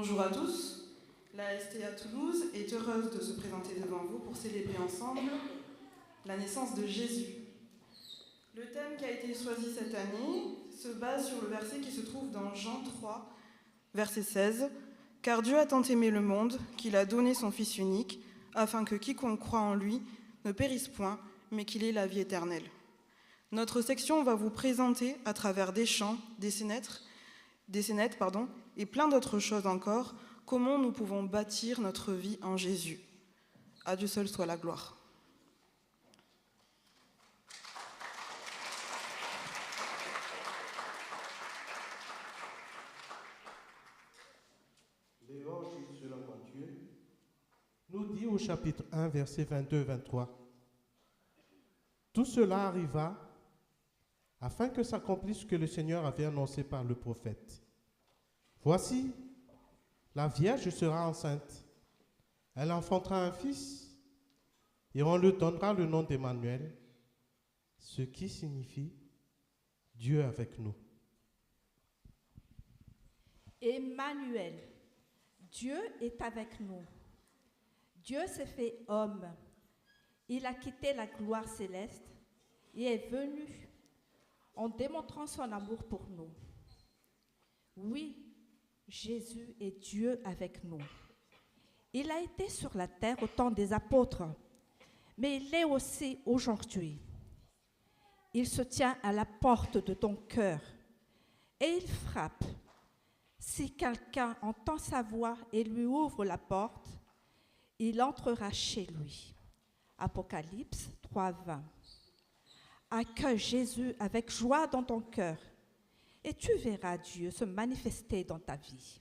Bonjour à tous. La STA Toulouse est heureuse de se présenter devant vous pour célébrer ensemble la naissance de Jésus. Le thème qui a été choisi cette année se base sur le verset qui se trouve dans Jean 3, verset 16. « Car Dieu a tant aimé le monde qu'il a donné son Fils unique, afin que quiconque croit en lui ne périsse point, mais qu'il ait la vie éternelle. » Notre section va vous présenter, à travers des chants, des scénettes, et plein d'autres choses encore, comment nous pouvons bâtir notre vie en Jésus. À Dieu seul soit la gloire. L'Évangile selon Matthieu nous dit au chapitre 1, versets 22-23. Tout cela arriva afin que s'accomplisse ce que le Seigneur avait annoncé par le prophète. Voici, la Vierge sera enceinte. Elle enfantera un fils et on lui donnera le nom d'Emmanuel, ce qui signifie Dieu avec nous. Emmanuel, Dieu est avec nous. Dieu s'est fait homme. Il a quitté la gloire céleste et est venu en démontrant son amour pour nous. Oui, Jésus est Dieu avec nous. Il a été sur la terre au temps des apôtres, mais il l'est aussi aujourd'hui. Il se tient à la porte de ton cœur et il frappe. Si quelqu'un entend sa voix et lui ouvre la porte, il entrera chez lui. Apocalypse 3:20. Accueille Jésus avec joie dans ton cœur et tu verras Dieu se manifester dans ta vie.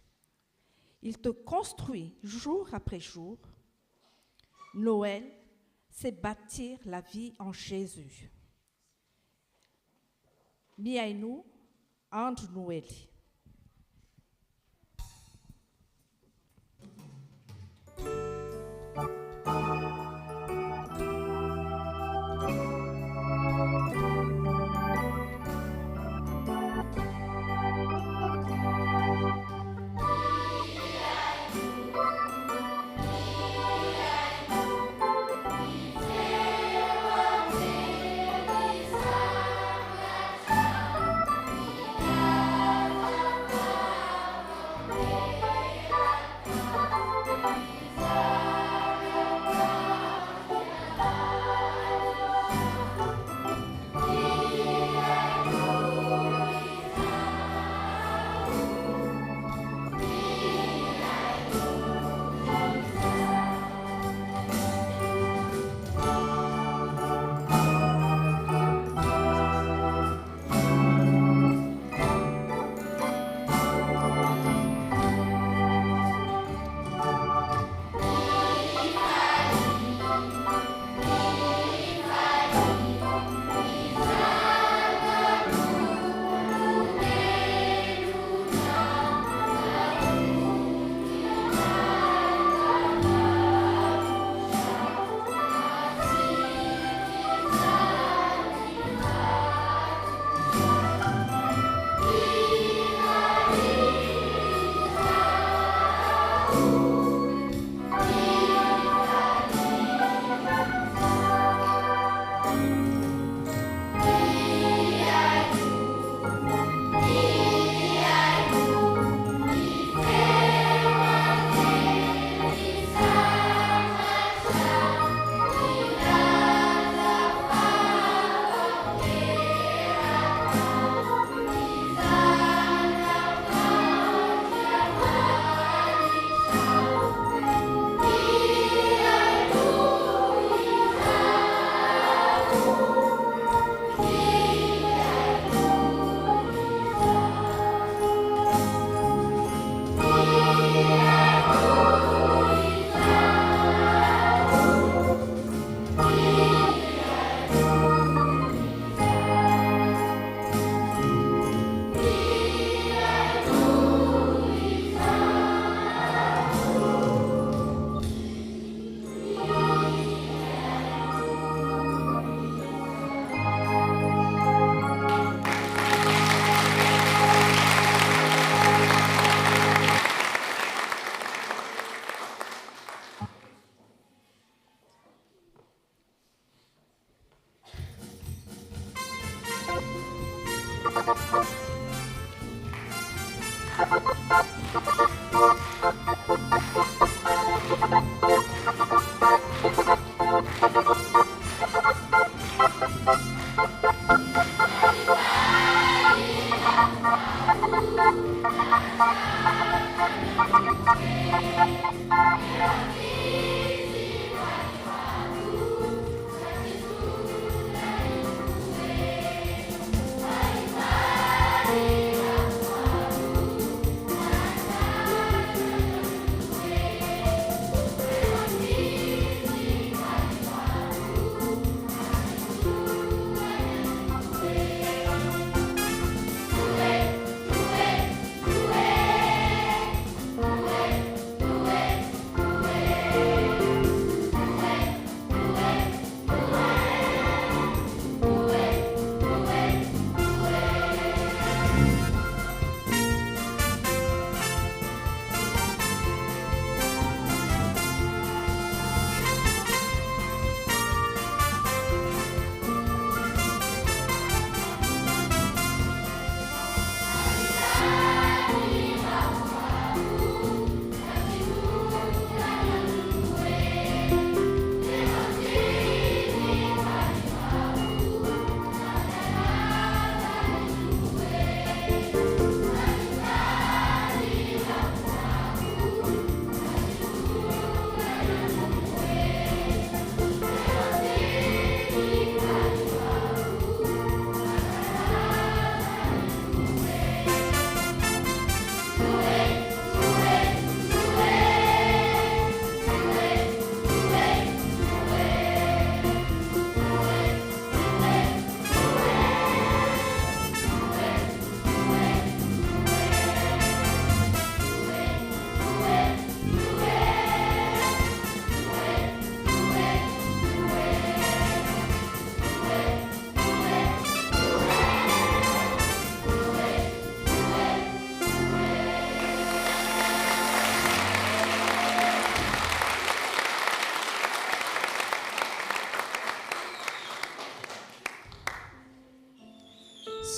Il te construit jour après jour. Noël, c'est bâtir la vie en Jésus. Miainu, and Noël. Thank you.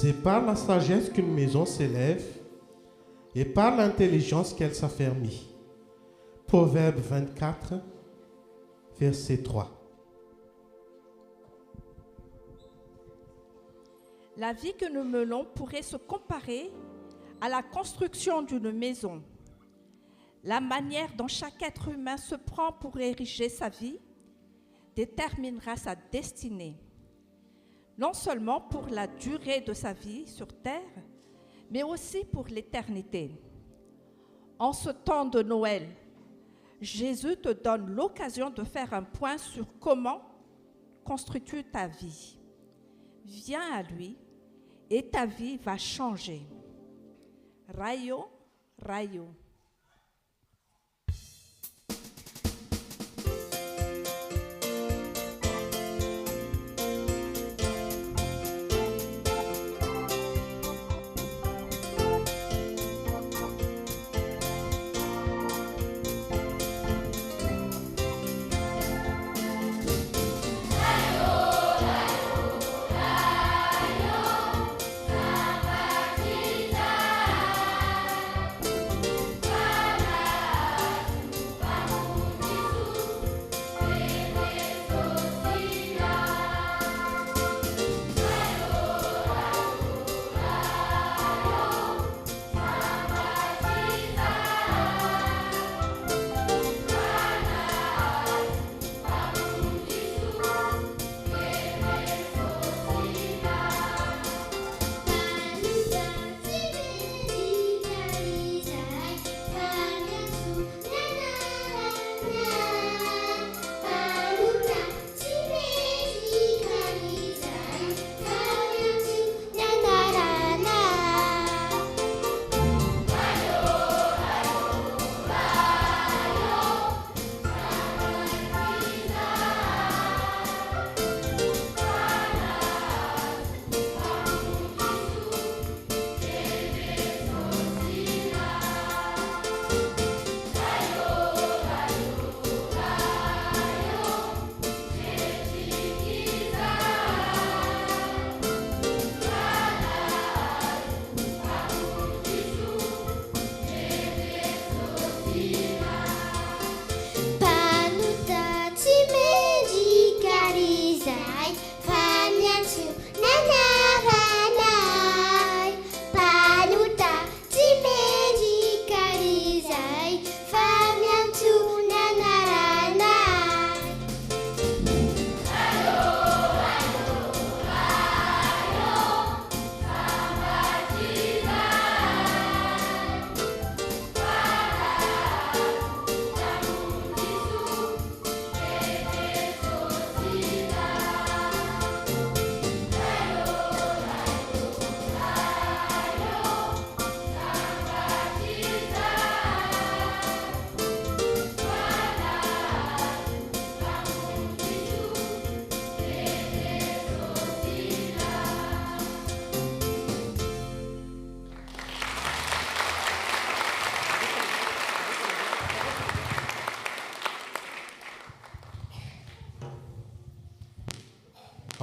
C'est par la sagesse qu'une maison s'élève et par l'intelligence qu'elle s'affermit. Proverbe 24, verset 3. La vie que nous menons pourrait se comparer à la construction d'une maison. La manière dont chaque être humain se prend pour ériger sa vie déterminera sa destinée, non seulement pour la durée de sa vie sur terre, mais aussi pour l'éternité. En ce temps de Noël, Jésus te donne l'occasion de faire un point sur comment construis-tu ta vie. Viens à lui et ta vie va changer. Rayo, rayo.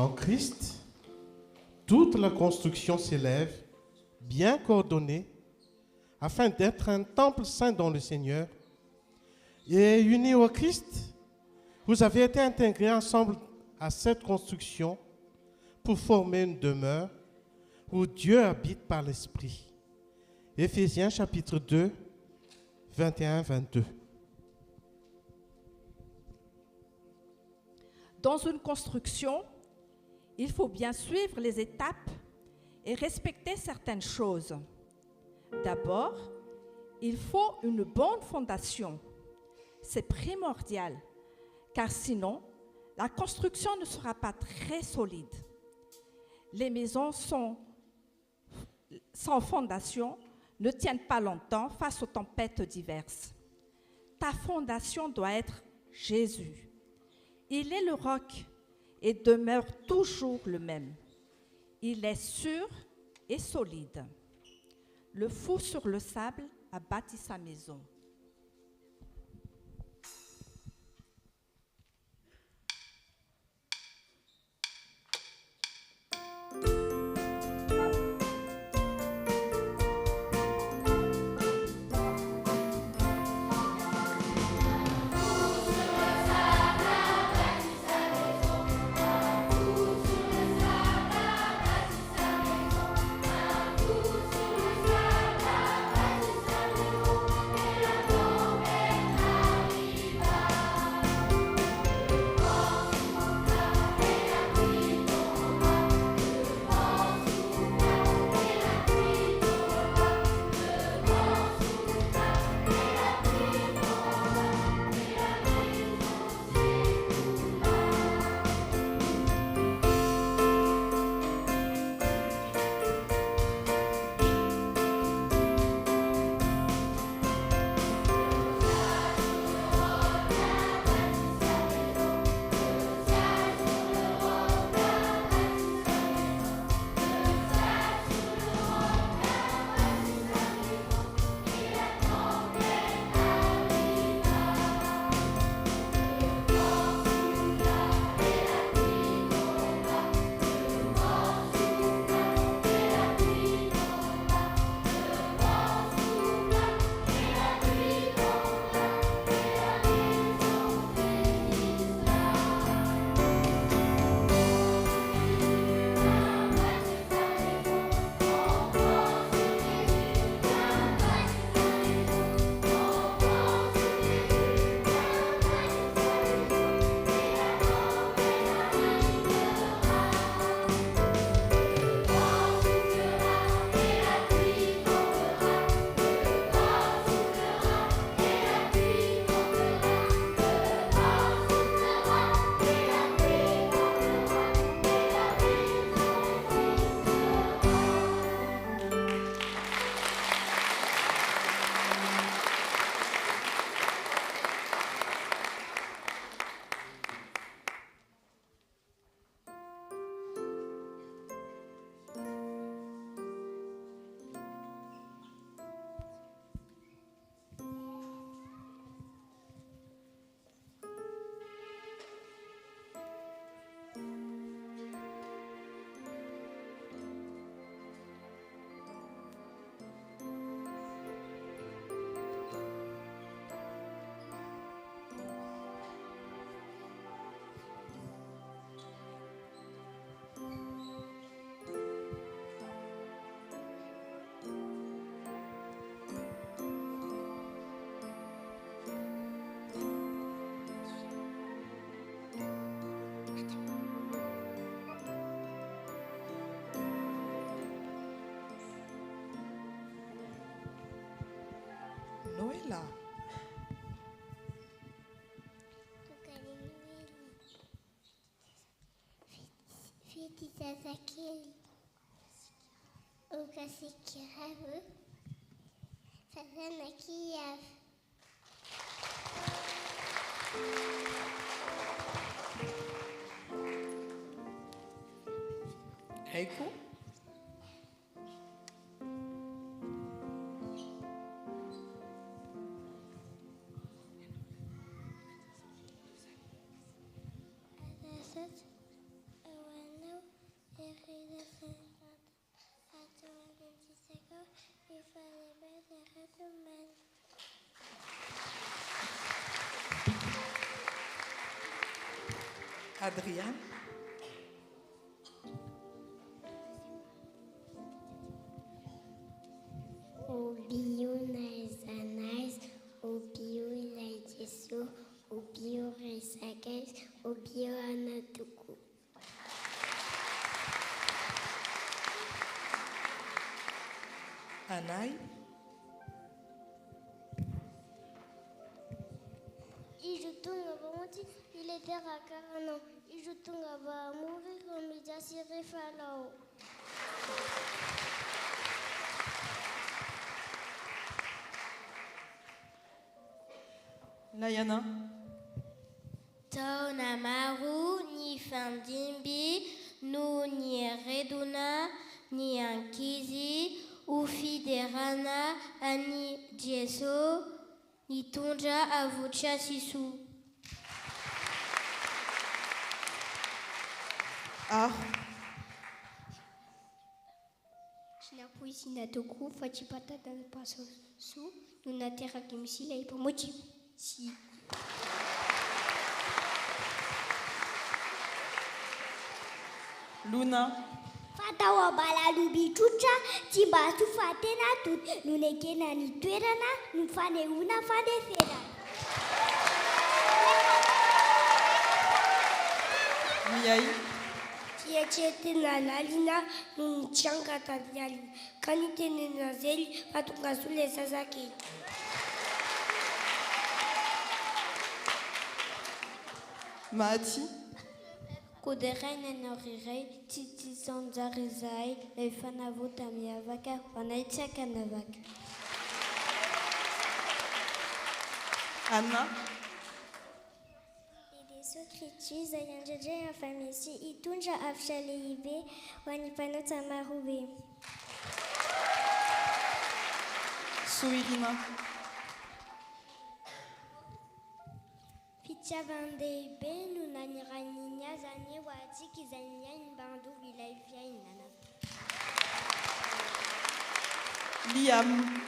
En Christ, toute la construction s'élève, bien coordonnée, afin d'être un temple saint dans le Seigneur. Et unis au Christ, vous avez été intégrés ensemble à cette construction pour former une demeure où Dieu habite par l'Esprit. Éphésiens chapitre 2, 21-22. Dans une construction, il faut bien suivre les étapes et respecter certaines choses. D'abord, il faut une bonne fondation. C'est primordial, car sinon, la construction ne sera pas très solide. Les maisons sans fondation ne tiennent pas longtemps face aux tempêtes diverses. Ta fondation doit être Jésus. Il est le roc et demeure toujours le même. Il est sûr et solide. Le fou sur le sable a bâti sa maison. Noela. Fiti Ezequiel, Ukasikirevu, Savana Kiev. Heiku. Adesat, Adrien. O bio nas anais, o bio lai Jesu, o bio resagas, o bio anatuku. Anai. Ijutunga bamuti, il était à 40 ans. Ijutunga va mourir comme il a siré falao. Layana. Tauna maru, ni fandimbi, nu ni reduna, ni ankizi, ufi derana, ani jeso, ni tunja avucha sisu. Ah. Sinapui sinatoku, fatipata dan paso su, nuna terra kimsila ipamochi. Si. Luna. Fatawa bala lubi chucha, timba tu fatena tut, nunekena ni tuerana, nufane una fane fera. Miai. Tiechete na nalina, nunchanga tanyali, kanite nenazeli, fatungasule sasaki. Mati. Kuderene norirei, titi sanzarizai, efanavuta miavaka, wanaitia kanavaka. Anna. Yesu Kristu zayanjaja ya famisi itunja afshale ibe, wanipanota marube. Suirina. Picha vande ibe, nunanyiraninya zanye watiki zanya inbandu vilaifia inana. Liam.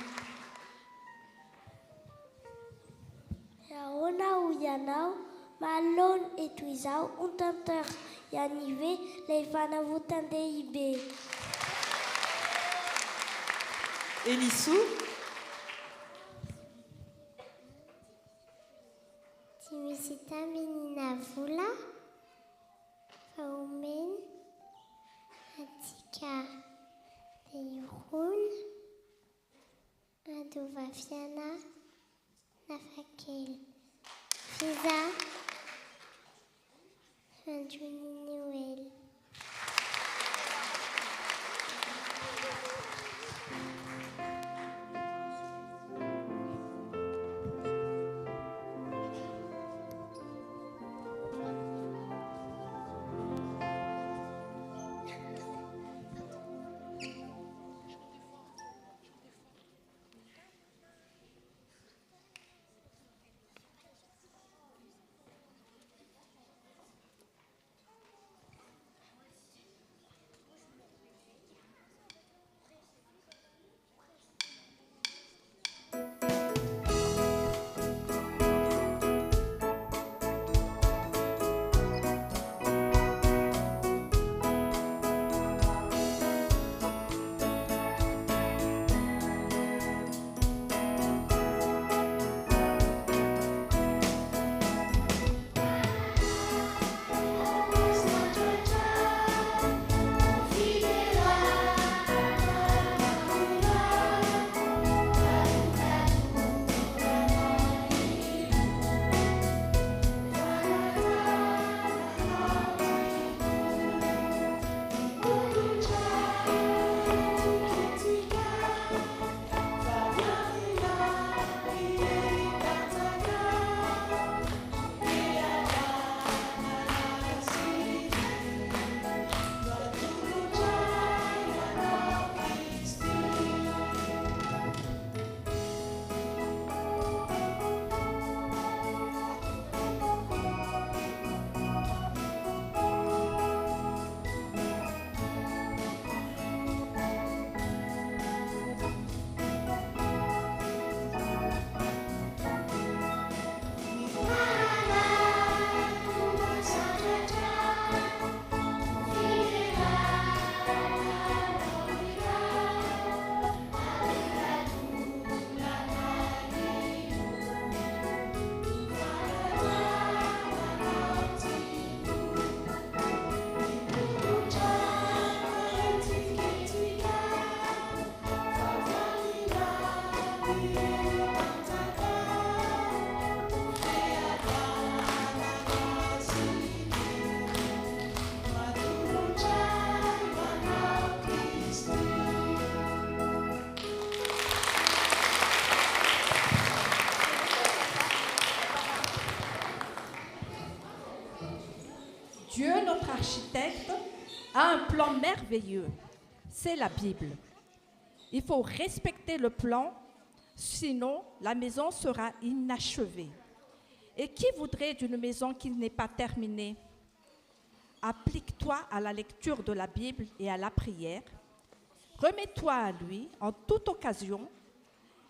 Yaona uyanao, malon etuizao, untantar yanive, leifana vutande ibe. Elisou. Timisita menina vula, faumen, atika teirun, aduvafiana, nafakel. Fiza, Anjuni Noël. Dieu, notre architecte, a un plan merveilleux. C'est la Bible. Il faut respecter le plan, sinon la maison sera inachevée. Et qui voudrait d'une maison qui n'est pas terminée? Applique-toi à la lecture de la Bible et à la prière. Remets-toi à lui en toute occasion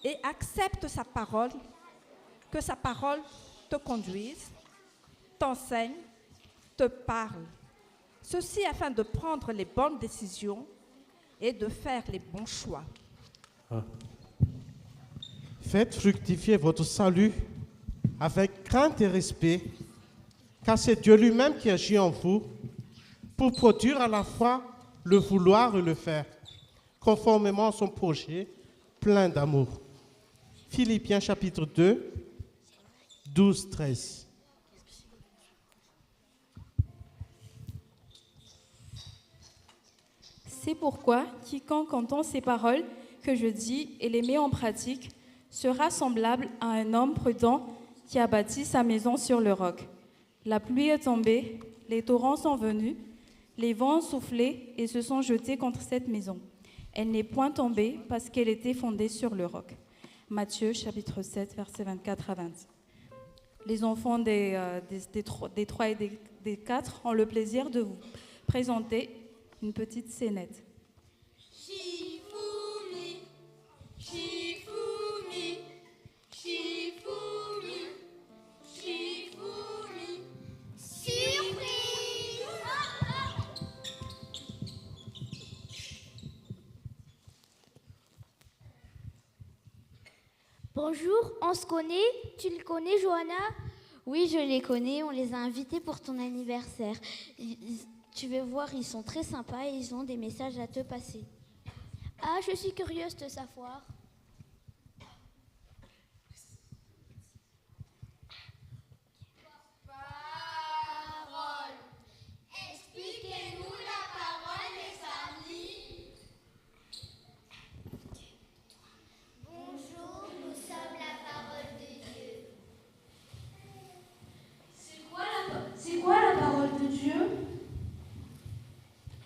et accepte sa parole, que sa parole te conduise, t'enseigne, te parle. Ceci afin de prendre les bonnes décisions et de faire les bons choix. Faites fructifier votre salut avec crainte et respect, car c'est Dieu lui-même qui agit en vous pour produire à la fois le vouloir et le faire, conformément à son projet plein d'amour. Philippiens chapitre 2, 12-13. C'est pourquoi quiconque entend ces paroles que je dis et les met en pratique sera semblable à un homme prudent qui a bâti sa maison sur le roc. La pluie est tombée, les torrents sont venus, les vents ont soufflé et se sont jetés contre cette maison. Elle n'est point tombée parce qu'elle était fondée sur le roc. Matthieu chapitre 7, versets 24 à 20. Les enfants des 3 et des 4 ont le plaisir de vous présenter une petite scénette. Shifumi, Shifumi, Shifumi, Shifumi. Surprise! Bonjour, on se connaît? Tu le connais, Johanna? Oui, je les connais, on les a invités pour ton anniversaire. Tu vas voir, ils sont très sympas et ils ont des messages à te passer. Ah, je suis curieuse de savoir. Parole. Expliquez-nous la parole, les amis. Bonjour, nous sommes la parole de Dieu. C'est quoi la parole de Dieu?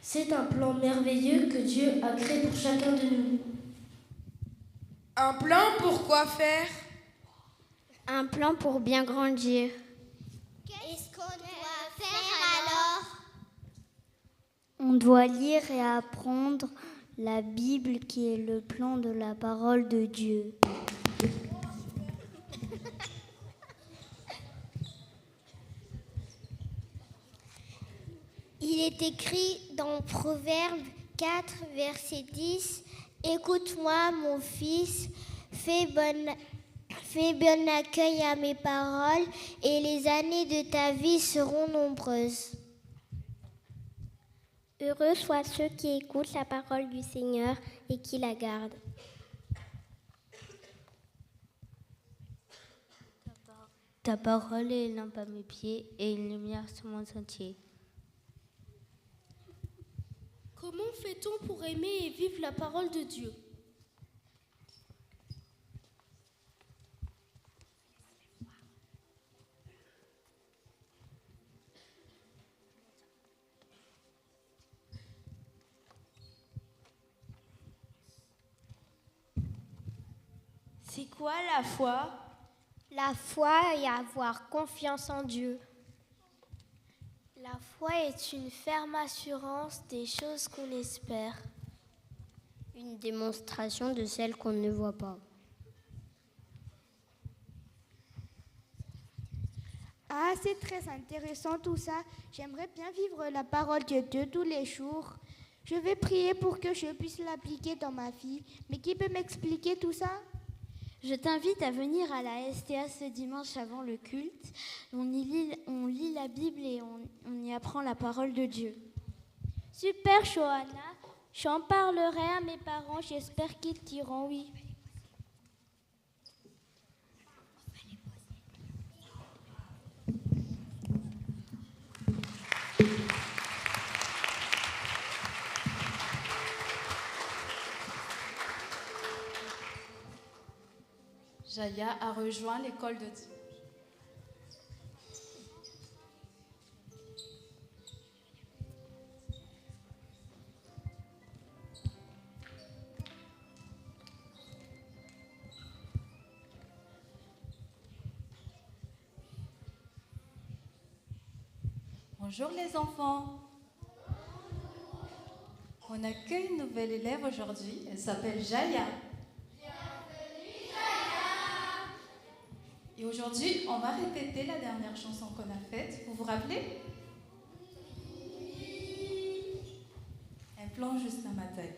C'est un plan merveilleux que Dieu a créé pour chacun de nous. Un plan pour quoi faire? Un plan pour bien grandir. Qu'est-ce qu'on doit faire alors? On doit lire et apprendre la Bible qui est le plan de la parole de Dieu. Il est écrit dans Proverbe 4, verset 10, « Écoute-moi, mon fils, fais bon accueil à mes paroles, et les années de ta vie seront nombreuses. » Heureux soient ceux qui écoutent la parole du Seigneur et qui la gardent. Ta parole est une lampe à mes pieds et une lumière sur mon sentier. Comment fait-on pour aimer et vivre la parole de Dieu? C'est quoi la foi? La foi est avoir confiance en Dieu. La foi est une ferme assurance des choses qu'on espère. Une démonstration de celles qu'on ne voit pas. Ah, c'est très intéressant tout ça. J'aimerais bien vivre la parole de Dieu tous les jours. Je vais prier pour que je puisse l'appliquer dans ma vie. Mais qui peut m'expliquer tout ça? Je t'invite à venir à la STA ce dimanche avant le culte. On lit la Bible et on y apprend la parole de Dieu. Super, Johanna. J'en parlerai à mes parents. J'espère qu'ils diront oui. Jaya a rejoint l'école de Dieu. Bonjour les enfants. On accueille une nouvelle élève aujourd'hui. Elle s'appelle Jaya. Bienvenue, Jaya. Et aujourd'hui, on va répéter la dernière chanson qu'on a faite. Vous vous rappelez? Un plan juste à ma taille.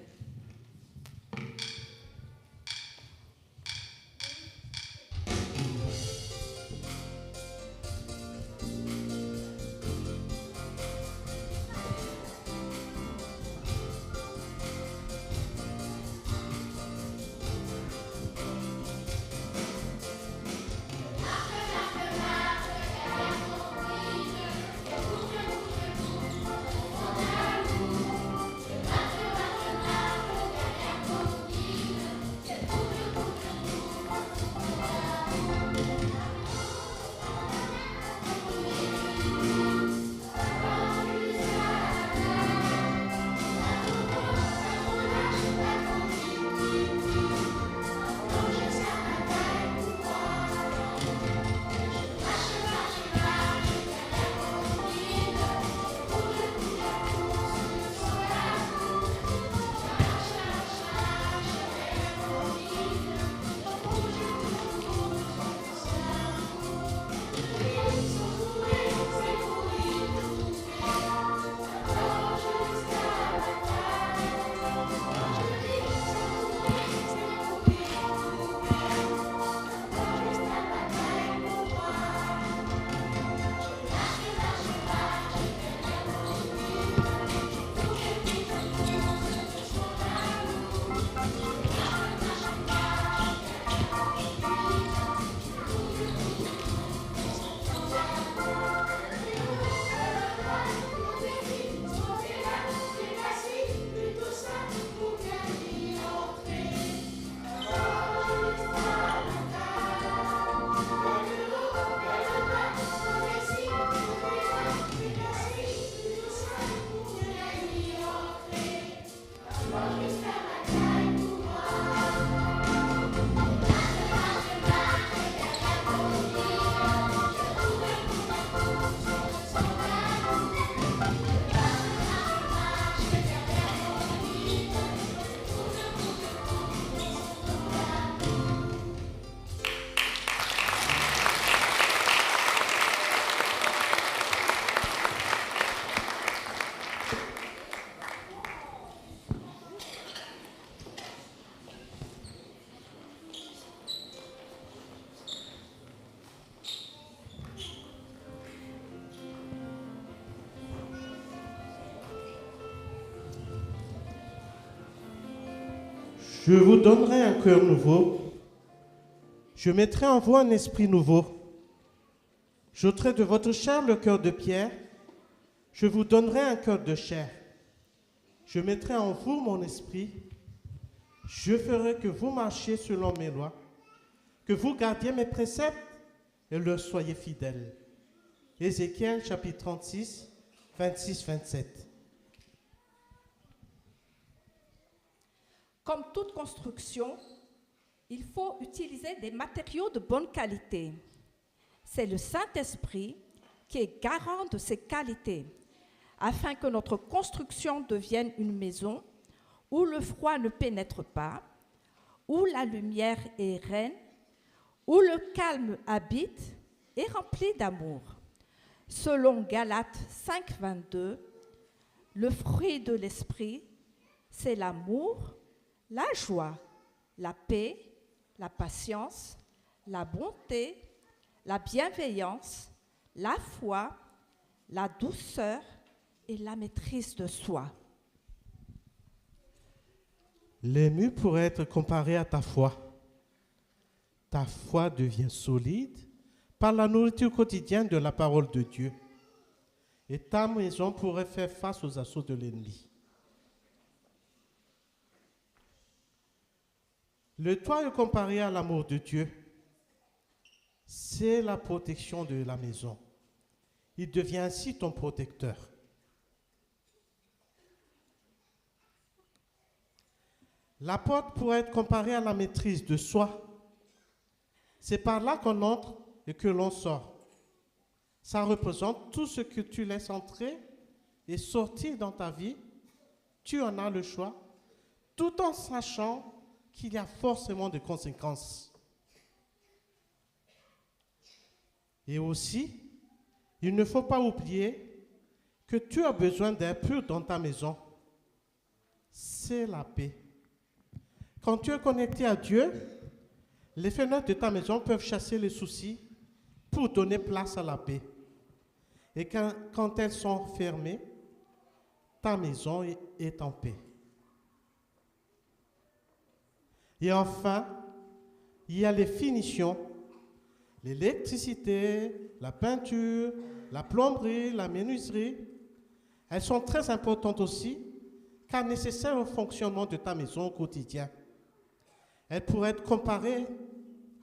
Je vous donnerai un cœur nouveau. Je mettrai en vous un esprit nouveau. J'ôterai de votre chair le cœur de pierre. Je vous donnerai un cœur de chair. Je mettrai en vous mon esprit. Je ferai que vous marchiez selon mes lois, que vous gardiez mes préceptes et leur soyez fidèles. Ézéchiel chapitre 36, 26-27. Comme toute construction, il faut utiliser des matériaux de bonne qualité. C'est le Saint-Esprit qui est garant de ces qualités, afin que notre construction devienne une maison où le froid ne pénètre pas, où la lumière est reine, où le calme habite et rempli d'amour. Selon Galates 5, 22, le fruit de l'esprit, c'est l'amour, la joie, la paix, la patience, la bonté, la bienveillance, la foi, la douceur et la maîtrise de soi. Les murs pourraient être comparés à ta foi. Ta foi devient solide par la nourriture quotidienne de la parole de Dieu. Et ta maison pourrait faire face aux assauts de l'ennemi. Le toit est comparé à l'amour de Dieu. C'est la protection de la maison. Il devient ainsi ton protecteur. La porte pourrait être comparée à la maîtrise de soi. C'est par là qu'on entre et que l'on sort. Ça représente tout ce que tu laisses entrer et sortir dans ta vie. Tu en as le choix, tout en sachant qu'il y a forcément des conséquences. Et aussi, il ne faut pas oublier que tu as besoin d'air pur dans ta maison. C'est la paix. Quand tu es connecté à Dieu, les fenêtres de ta maison peuvent chasser les soucis pour donner place à la paix. Et quand elles sont fermées, ta maison est en paix. Et enfin, il y a les finitions, l'électricité, la peinture, la plomberie, la menuiserie. Elles sont très importantes aussi, car nécessaires au fonctionnement de ta maison au quotidien. Elles pourraient être comparées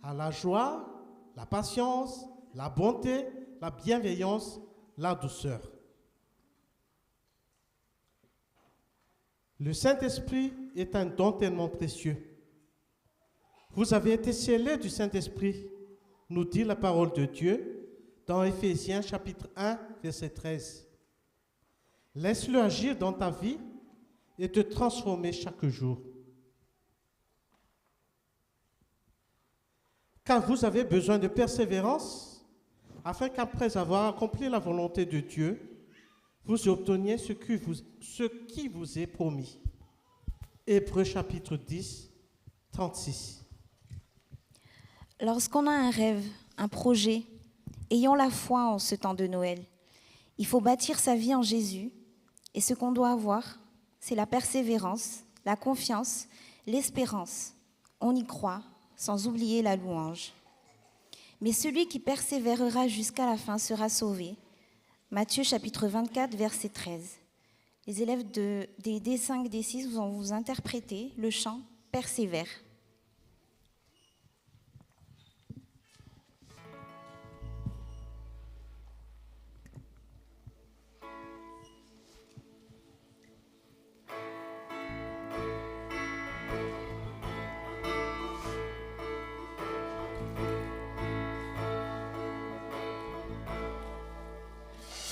à la joie, la patience, la bonté, la bienveillance, la douceur. Le Saint-Esprit est un don tellement précieux. Vous avez été scellés du Saint-Esprit, nous dit la parole de Dieu dans Éphésiens chapitre 1, verset 13. Laisse-le agir dans ta vie et te transformer chaque jour. Car vous avez besoin de persévérance afin qu'après avoir accompli la volonté de Dieu, vous obteniez ce qui vous est promis. Hébreux chapitre 10, 36. Lorsqu'on a un rêve, un projet, ayons la foi en ce temps de Noël. Il faut bâtir sa vie en Jésus et ce qu'on doit avoir, c'est la persévérance, la confiance, l'espérance. On y croit, sans oublier la louange. Mais celui qui persévérera jusqu'à la fin sera sauvé. Matthieu chapitre 24, verset 13. Les élèves des D5, D6 vont vous interpréter le chant « Persévère ».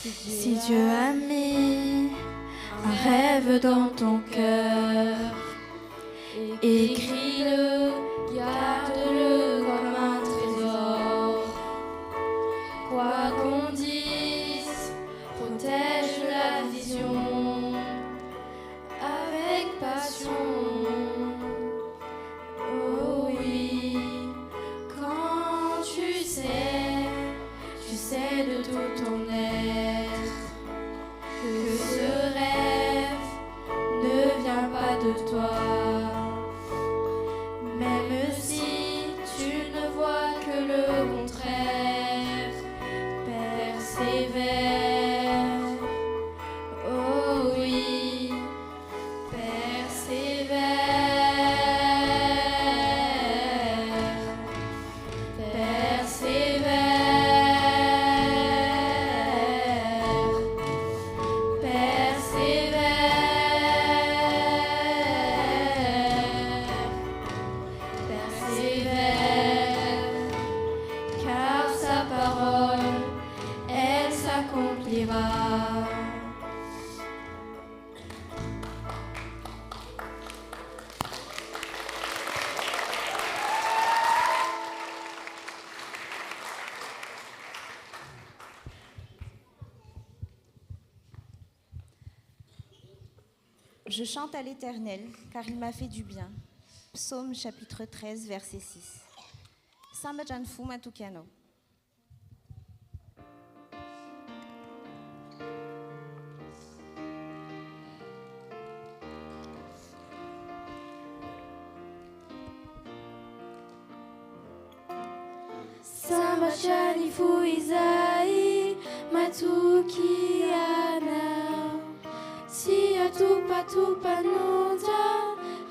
Si Dieu a mis un rêve dans ton cœur, écris-le, garde-le comme un trésor. Quoi qu'on dise, protège la vision avec passion. Oh oui, quand tu sais de tout ton être, que ce rêve ne vient pas de toi. Même si tu ne vois que le contraire, persévère. Oh oui, persévère. Persévère. Je chante à l'Éternel, car il m'a fait du bien. Psaume chapitre 13, verset 6. Samba Janfu Matukiano. Samba Janifu Izai Matukiana. Si a tupa nonja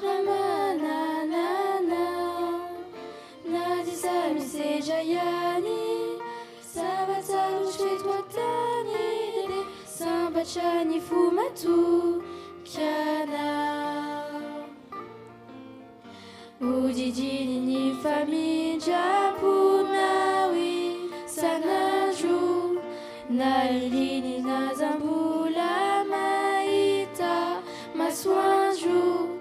ramana nana nadisa misejayani sabatalo chetwatani sambachani fumatu kiana ujijini ni famija punawi sanaju Nailini nazambula maita maswanju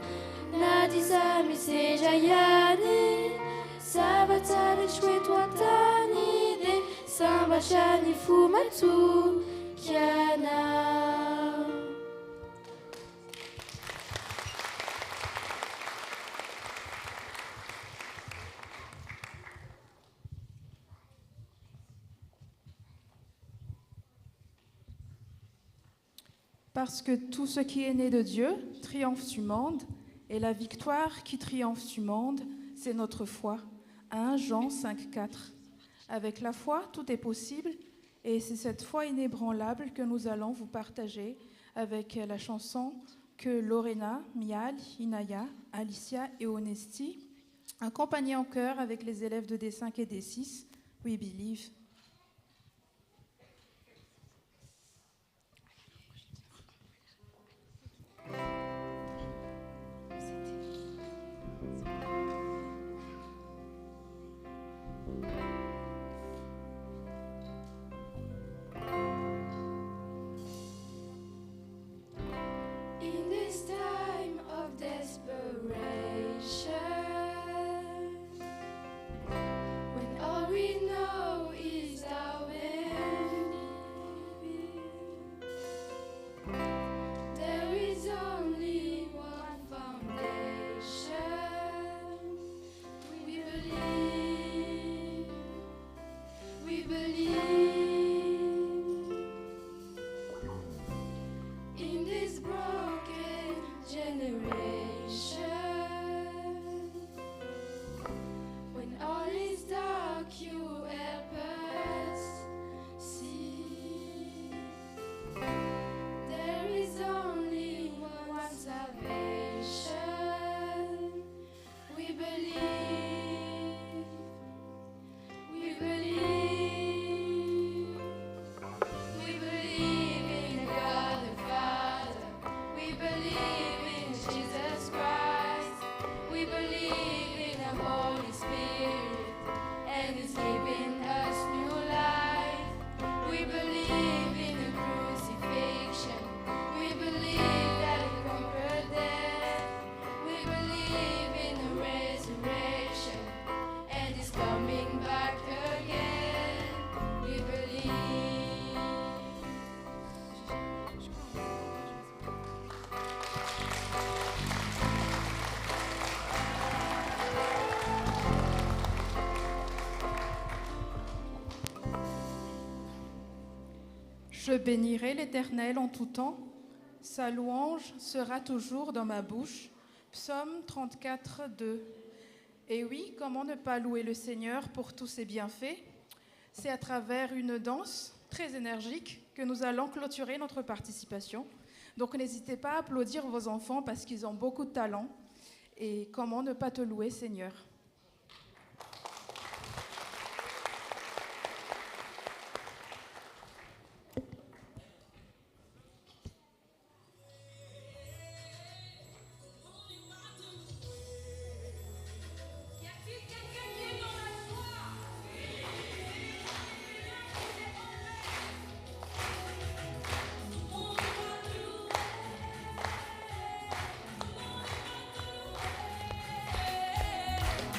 nadizami sejayani sabatari shwetwatani de sambashani fumatu kiana. Parce que tout ce qui est né de Dieu triomphe du monde, et la victoire qui triomphe du monde, c'est notre foi. 1 Jean 5,4. Avec la foi, tout est possible, et c'est cette foi inébranlable que nous allons vous partager avec la chanson que Lorena, Mial, Inaya, Alicia et Onesti, accompagnés en chœur avec les élèves de D5 et D6, We Believe. In this time of desperation, when all we know is our end, there is only one foundation. We believe, we believe. In this broken generation, when all is dark, you help us see. There is only one salvation. We believe, we believe. We believe in God the Father. We believe in Jesus Christ. We believe in the Holy Spirit, and it's giving us new life. We believe in the crucifixion. We believe that He conquered death. We believe in the resurrection, and He's coming back again. We believe. Je bénirai l'Éternel en tout temps, sa louange sera toujours dans ma bouche. Psaume 34, 2. Et oui, comment ne pas louer le Seigneur pour tous ses bienfaits? C'est à travers une danse très énergique que nous allons clôturer notre participation. Donc n'hésitez pas à applaudir vos enfants parce qu'ils ont beaucoup de talent. Et comment ne pas te louer, Seigneur? Hey!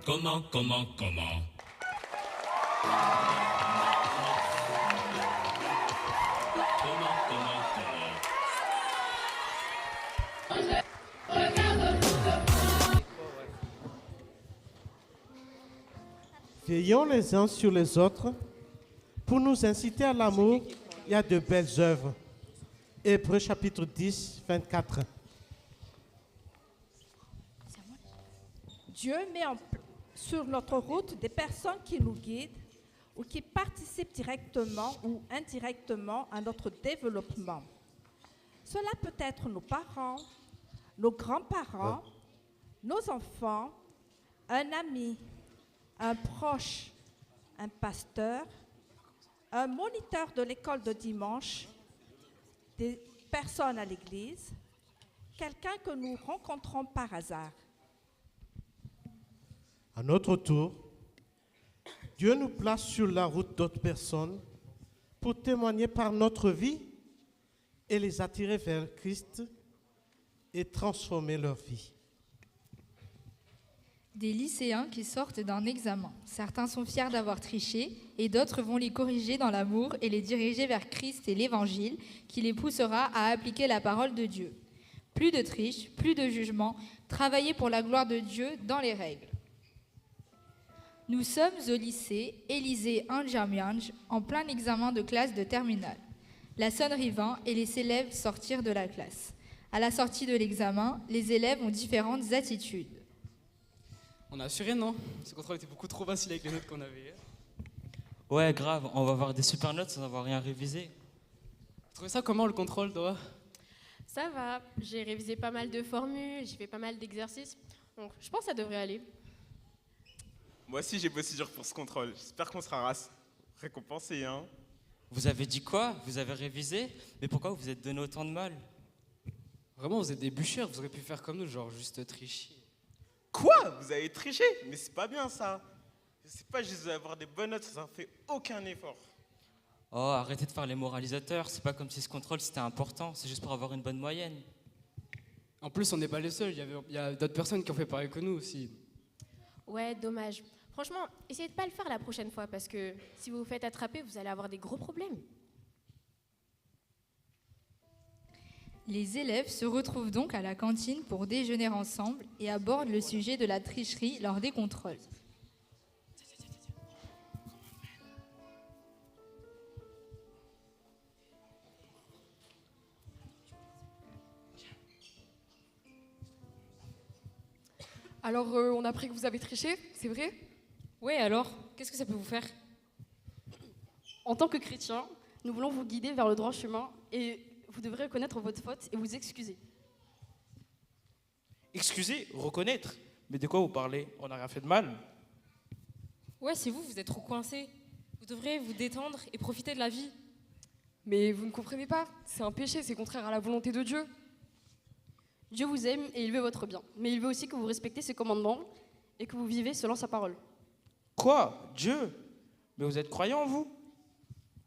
comment Veillons les uns sur les autres pour nous inciter à l'amour et à de belles œuvres. Hébreux chapitre 10, 24. Dieu met sur notre route des personnes qui nous guident ou qui participent directement ou indirectement à notre développement. Cela peut être nos parents, nos grands-parents, nos enfants, un ami, un proche, un pasteur, un moniteur de l'école de dimanche, des personnes à l'église, quelqu'un que nous rencontrons par hasard. À notre tour, Dieu nous place sur la route d'autres personnes pour témoigner par notre vie et les attirer vers Christ et transformer leur vie. Des lycéens qui sortent d'un examen. Certains sont fiers d'avoir triché et d'autres vont les corriger dans l'amour et les diriger vers Christ et l'Évangile qui les poussera à appliquer la parole de Dieu. Plus de triche, plus de jugement, travailler pour la gloire de Dieu dans les règles. Nous sommes au lycée Élysée Anjamianj en plein examen de classe de terminale. La sonnerie vint et les élèves sortirent de la classe. À la sortie de l'examen, les élèves ont différentes attitudes. On a assuré, non? Ce contrôle était beaucoup trop facile avec les notes qu'on avait. Ouais, grave, on va avoir des super notes sans avoir rien révisé. Vous trouvez ça comment, le contrôle, toi? Ça va, j'ai révisé pas mal de formules, j'ai fait pas mal d'exercices, donc je pense que ça devrait aller. Moi aussi, j'ai bossé dur pour ce contrôle. J'espère qu'on sera récompensé, hein. Vous avez dit quoi? Vous avez révisé? Mais pourquoi vous vous êtes donné autant de mal? Vraiment, vous êtes des bûcheurs, vous auriez pu faire comme nous, genre juste tricher. Quoi? Vous avez triché? Mais c'est pas bien, ça. C'est pas juste d'avoir des bonnes notes, ça ne fait aucun effort. Oh, arrêtez de faire les moralisateurs, c'est pas comme si ce contrôle c'était important, c'est juste pour avoir une bonne moyenne. En plus, on n'est pas les seuls, il y a d'autres personnes qui ont fait pareil que nous aussi. Ouais, dommage. Franchement, essayez de pas le faire la prochaine fois, parce que si vous vous faites attraper, vous allez avoir des gros problèmes. Les élèves se retrouvent donc à la cantine pour déjeuner ensemble et abordent le sujet de la tricherie lors des contrôles. Alors, on a appris que vous avez triché, c'est vrai? Ouais, alors, qu'est-ce que ça peut vous faire? En tant que chrétien, nous voulons vous guider vers le droit chemin et vous devrez reconnaître votre faute et vous excuser. Excuser, reconnaître. Mais de quoi vous parlez? On n'a rien fait de mal. Ouais, c'est vous, vous êtes trop coincés. Vous devriez vous détendre et profiter de la vie. Mais vous ne comprenez pas, c'est un péché, c'est contraire à la volonté de Dieu. Dieu vous aime et il veut votre bien, mais il veut aussi que vous respectez ses commandements et que vous vivez selon sa parole. Quoi? Dieu? Mais vous êtes croyants, vous?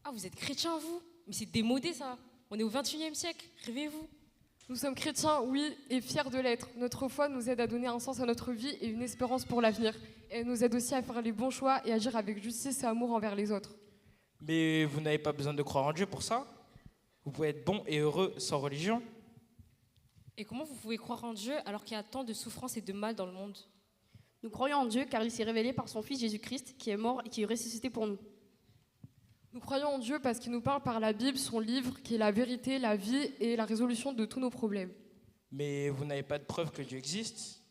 Ah, vous êtes chrétiens, vous? Mais c'est démodé, ça. On est au XXIe siècle, réveillez-vous. Nous sommes chrétiens, oui, et fiers de l'être. Notre foi nous aide à donner un sens à notre vie et une espérance pour l'avenir. Elle nous aide aussi à faire les bons choix et agir avec justice et amour envers les autres. Mais vous n'avez pas besoin de croire en Dieu pour ça? Vous pouvez être bon et heureux sans religion? Et comment vous pouvez croire en Dieu alors qu'il y a tant de souffrance et de mal dans le monde? Nous croyons en Dieu car il s'est révélé par son Fils Jésus-Christ qui est mort et qui est ressuscité pour nous. Nous croyons en Dieu parce qu'il nous parle par la Bible, son livre, qui est la vérité, la vie et la résolution de tous nos problèmes. Mais vous n'avez pas de preuve que Dieu existe?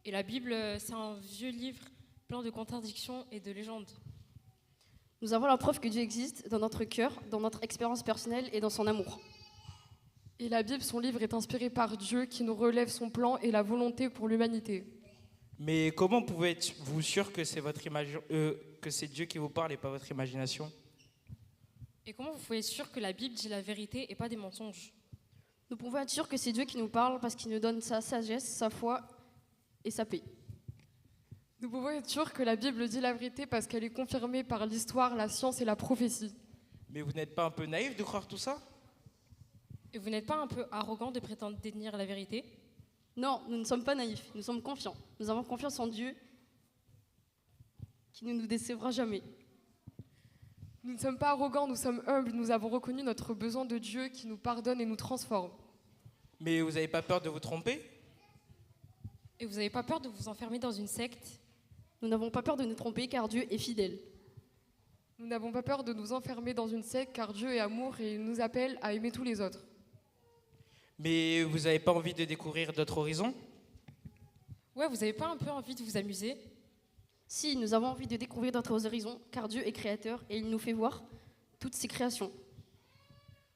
Et la Bible, c'est un vieux livre plein de contradictions et de légendes. Nous avons la preuve que Dieu existe dans notre cœur, dans notre expérience personnelle et dans son amour. Et la Bible, son livre, est inspiré par Dieu qui nous relève son plan et la volonté pour l'humanité. Mais comment pouvez-vous sûr que c'est que c'est Dieu qui vous parle et pas votre imagination? Et comment vous pouvez être sûr que la Bible dit la vérité et pas des mensonges? Nous pouvons être sûrs que c'est Dieu qui nous parle parce qu'il nous donne sa sagesse, sa foi et sa paix. Nous pouvons être sûrs que la Bible dit la vérité parce qu'elle est confirmée par l'histoire, la science et la prophétie. Mais vous n'êtes pas un peu naïf de croire tout ça? Et vous n'êtes pas un peu arrogant de prétendre détenir la vérité? Non, nous ne sommes pas naïfs, nous sommes confiants. Nous avons confiance en Dieu qui ne nous décevra jamais. Nous ne sommes pas arrogants, nous sommes humbles, nous avons reconnu notre besoin de Dieu qui nous pardonne et nous transforme. Mais vous n'avez pas peur de vous tromper? Et vous n'avez pas peur de vous enfermer dans une secte? Nous n'avons pas peur de nous tromper car Dieu est fidèle. Nous n'avons pas peur de nous enfermer dans une secte car Dieu est amour et il nous appelle à aimer tous les autres. Mais vous n'avez pas envie de découvrir d'autres horizons? Ouais, vous n'avez pas un peu envie de vous amuser? Si, nous avons envie de découvrir d'autres horizons car Dieu est créateur et il nous fait voir toutes ses créations.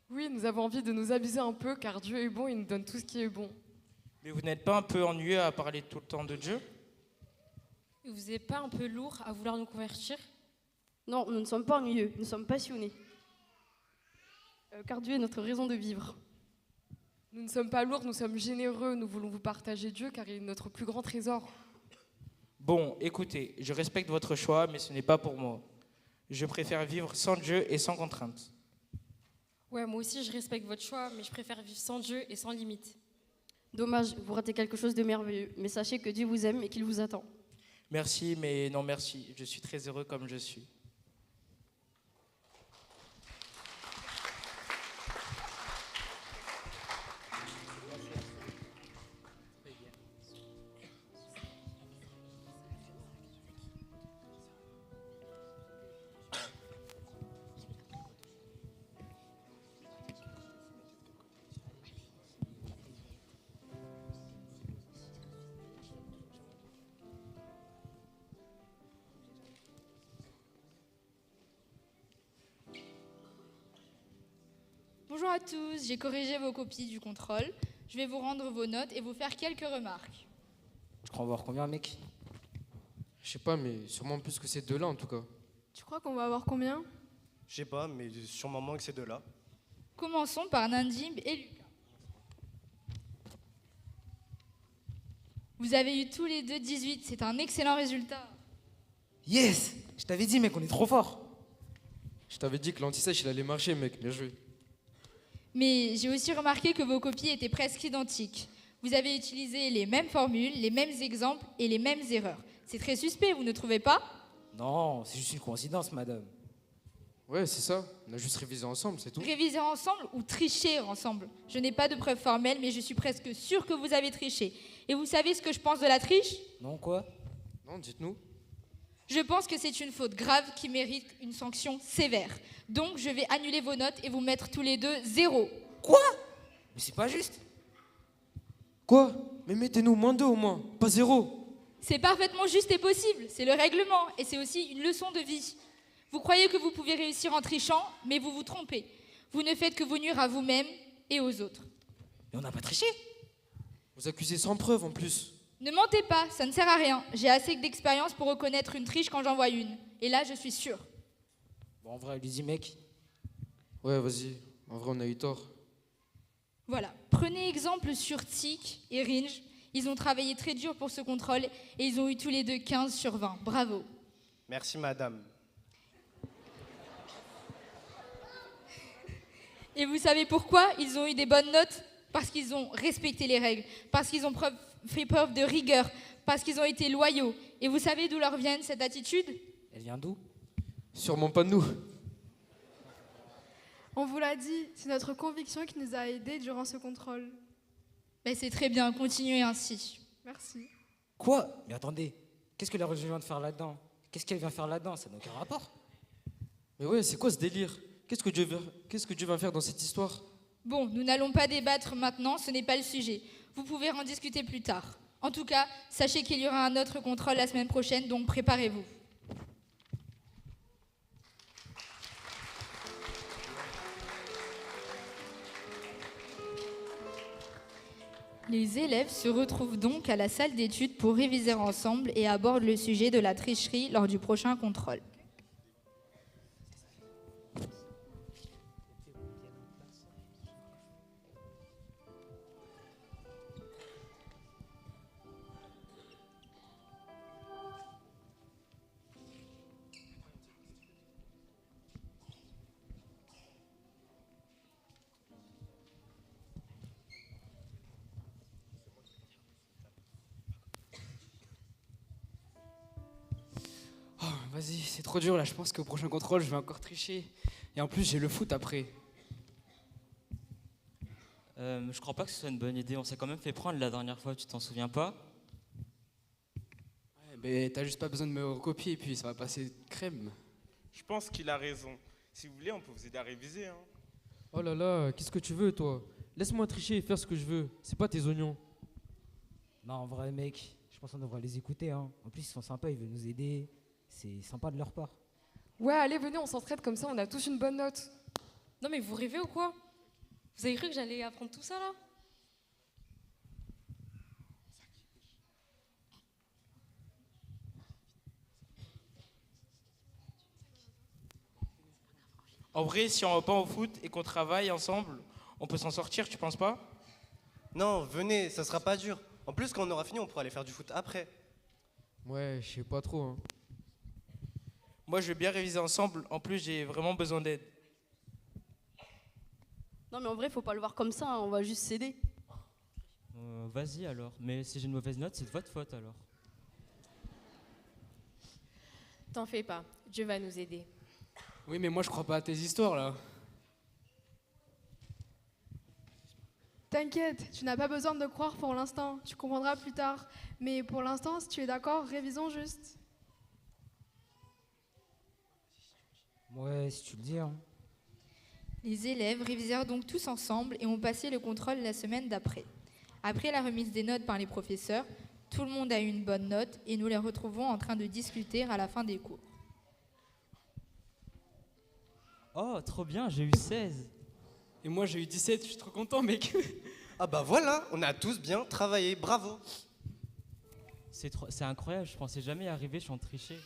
Oui, nous avons envie de nous abuser un peu car Dieu est bon et il nous donne tout ce qui est bon. Mais vous n'êtes pas un peu ennuyeux à parler tout le temps de Dieu? Et vous n'êtes pas un peu lourd à vouloir nous convertir? Non, nous ne sommes pas ennuyeux, nous sommes passionnés. Car Dieu est notre raison de vivre. Nous ne sommes pas lourds, nous sommes généreux, nous voulons vous partager Dieu car il est notre plus grand trésor. Bon, écoutez, je respecte votre choix, mais ce n'est pas pour moi. Je préfère vivre sans Dieu et sans contrainte. Ouais, moi aussi je respecte votre choix, mais je préfère vivre sans Dieu et sans limite. Dommage, vous ratez quelque chose de merveilleux, mais sachez que Dieu vous aime et qu'il vous attend. Merci, mais non merci. Je suis très heureux comme je suis. Bonjour à tous, j'ai corrigé vos copies du contrôle. Je vais vous rendre vos notes et vous faire quelques remarques. Tu crois avoir combien, mec? Je sais pas, mais sûrement plus que ces deux-là en tout cas. Tu crois qu'on va avoir combien? Je sais pas, mais sûrement moins que ces deux-là. Commençons par Nandim et Lucas. Vous avez eu tous les deux 18, c'est un excellent résultat. Yes! Je t'avais dit, mec, on est trop fort. Je t'avais dit que l'anti-sèche il allait marcher, mec, bien joué. Mais j'ai aussi remarqué que vos copies étaient presque identiques. Vous avez utilisé les mêmes formules, les mêmes exemples et les mêmes erreurs. C'est très suspect, vous ne trouvez pas? Non, c'est juste une coïncidence, madame. Ouais, c'est ça. On a juste révisé ensemble, c'est tout. Réviser ensemble ou tricher ensemble? Je n'ai pas de preuves formelles, mais je suis presque sûre que vous avez triché. Et vous savez ce que je pense de la triche? Non, quoi? Non, dites-nous. Je pense que c'est une faute grave qui mérite une sanction sévère. Donc, je vais annuler vos notes et vous mettre tous les deux 0. Quoi? Mais c'est pas juste. Quoi? Mais mettez-nous moins 2 au moins, pas 0. C'est parfaitement juste et possible. C'est le règlement et c'est aussi une leçon de vie. Vous croyez que vous pouvez réussir en trichant, mais vous vous trompez. Vous ne faites que vous nuire à vous-même et aux autres. Mais on n'a pas triché. Vous accusez sans preuve en plus. Ne mentez pas, ça ne sert à rien. J'ai assez d'expérience pour reconnaître une triche quand j'en vois une. Et là, je suis sûre. Bon, en vrai, lui mec. Ouais, vas-y. En vrai, on a eu tort. Voilà. Prenez exemple sur Tic et Ringe. Ils ont travaillé très dur pour ce contrôle et ils ont eu tous les deux 15 sur 20. Bravo. Merci, madame. Et vous savez pourquoi ils ont eu des bonnes notes? Parce qu'ils ont respecté les règles, parce qu'ils ont fait preuve de rigueur, parce qu'ils ont été loyaux. Et vous savez d'où leur vient cette attitude? Elle vient d'où? Sûrement pas de nous. On vous l'a dit, c'est notre conviction qui nous a aidés durant ce contrôle. Ben c'est très bien, continuez ainsi. Merci. Quoi? Mais attendez, qu'est-ce que la religion vient de faire là-dedans? Qu'est-ce qu'elle vient faire là-dedans? Ça n'a aucun rapport. Mais ouais, c'est quoi ce délire? Qu'est-ce que Dieu va faire dans cette histoire? Bon, nous n'allons pas débattre maintenant, ce n'est pas le sujet. Vous pouvez en discuter plus tard. En tout cas, sachez qu'il y aura un autre contrôle la semaine prochaine, donc préparez-vous. Les élèves se retrouvent donc à la salle d'études pour réviser ensemble et abordent le sujet de la tricherie lors du prochain contrôle. vas-y, c'est trop dur là. Je pense qu'au prochain contrôle, je vais encore tricher. Et en plus, j'ai le foot après. Je crois pas que ce soit une bonne idée. On s'est quand même fait prendre la dernière fois, tu t'en souviens pas? Ouais, mais t'as juste pas besoin de me recopier et puis ça va passer crème. Je pense qu'il a raison. Si vous voulez, on peut vous aider à réviser. Hein. Oh là là, qu'est-ce que tu veux, toi? Laisse-moi tricher et faire ce que je veux. C'est pas tes oignons. Non, en vrai, mec, je pense qu'on devrait les écouter. Hein. En plus, ils sont sympas, ils veulent nous aider. C'est sympa de leur part. Ouais, allez, venez, on s'entraide comme ça, on a tous une bonne note. Non mais vous rêvez ou quoi? Vous avez cru que j'allais apprendre tout ça là? En vrai, si on va pas au foot et qu'on travaille ensemble, on peut s'en sortir, tu penses pas? Non, venez, ça sera pas dur. En plus, quand on aura fini, on pourra aller faire du foot après. Ouais, je sais pas trop. Hein. Moi, je veux bien réviser ensemble. En plus, j'ai vraiment besoin d'aide. Non, mais en vrai, faut pas le voir comme ça, hein, on va juste céder. Vas-y alors. Mais si j'ai une mauvaise note, c'est de votre faute alors. T'en fais pas, Dieu va nous aider. Oui, mais moi, je crois pas à tes histoires là. T'inquiète, tu n'as pas besoin de croire pour l'instant, tu comprendras plus tard. Mais pour l'instant, si tu es d'accord, révisons juste. Ouais, si tu le dis. Hein. Les élèves révisèrent donc tous ensemble et ont passé le contrôle la semaine d'après. Après la remise des notes par les professeurs, tout le monde a eu une bonne note et nous les retrouvons en train de discuter à la fin des cours. Oh, trop bien, j'ai eu 16. Et moi, j'ai eu 17, je suis trop content, mec. Ah bah voilà, on a tous bien travaillé, bravo. C'est incroyable, je pensais jamais y arriver, je suis en tricher.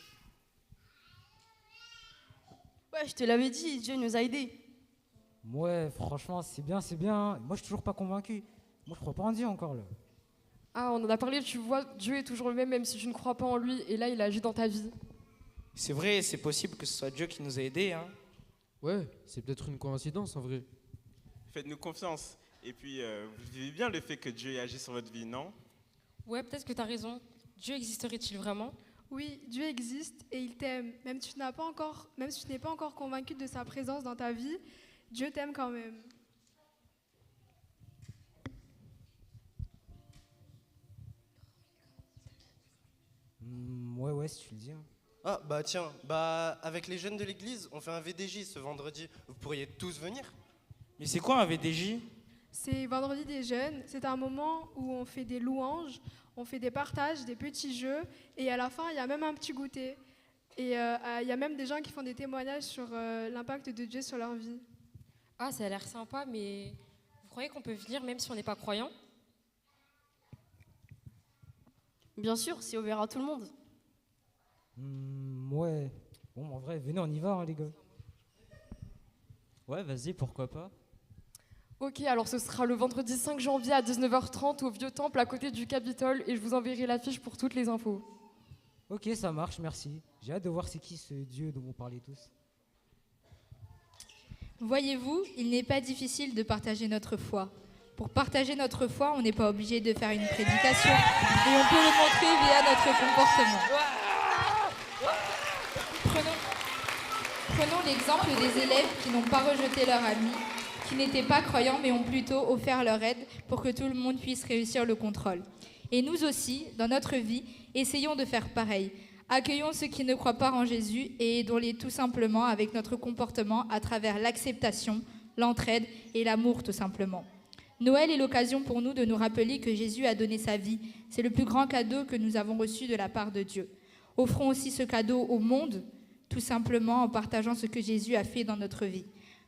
Ouais, je te l'avais dit, Dieu nous a aidés. Ouais, franchement, c'est bien, c'est bien. Moi, je suis toujours pas convaincu. Moi, je crois pas en Dieu encore, là. Ah, on en a parlé, tu vois, Dieu est toujours le même, même si tu ne crois pas en lui, et là, il agit dans ta vie. C'est vrai, c'est possible que ce soit Dieu qui nous a aidés. Hein. Ouais, c'est peut-être une coïncidence en vrai. Faites-nous confiance. Et puis, vous vivez bien le fait que Dieu ait agi sur votre vie, non? Ouais, peut-être que t'as raison. Dieu existerait-il vraiment? Oui, Dieu existe et il t'aime. Même si tu n'es pas encore convaincu de sa présence dans ta vie, Dieu t'aime quand même. Ouais, si tu le dis. Hein. Ah bah tiens, bah avec les jeunes de l'église, on fait un VDJ ce vendredi. Vous pourriez tous venir? Mais c'est quoi un VDJ? C'est vendredi des jeunes, c'est un moment où on fait des louanges, on fait des partages, des petits jeux, et à la fin, il y a même un petit goûter. Et il y a même des gens qui font des témoignages sur l'impact de Dieu sur leur vie. Ah, ça a l'air sympa, mais vous croyez qu'on peut venir même si on n'est pas croyant? Bien sûr, si on verra tout le monde. Ouais. Bon, en vrai, venez, on y va, hein, les gars. Ouais, vas-y, pourquoi pas. Ok, alors ce sera le vendredi 5 janvier à 19h30 au Vieux Temple à côté du Capitole et je vous enverrai l'affiche pour toutes les infos. Ok, ça marche, merci. J'ai hâte de voir c'est qui ce Dieu dont vous parlez tous. Voyez-vous, il n'est pas difficile de partager notre foi. Pour partager notre foi, on n'est pas obligé de faire une prédication et on peut le montrer via notre comportement. Prenons l'exemple des élèves qui n'ont pas rejeté leur ami, qui n'étaient pas croyants mais ont plutôt offert leur aide pour que tout le monde puisse réussir le contrôle. Et nous aussi, dans notre vie, essayons de faire pareil. Accueillons ceux qui ne croient pas en Jésus et aidons-les tout simplement avec notre comportement à travers l'acceptation, l'entraide et l'amour tout simplement. Noël est l'occasion pour nous de nous rappeler que Jésus a donné sa vie. C'est le plus grand cadeau que nous avons reçu de la part de Dieu. Offrons aussi ce cadeau au monde, tout simplement en partageant ce que Jésus a fait dans notre vie.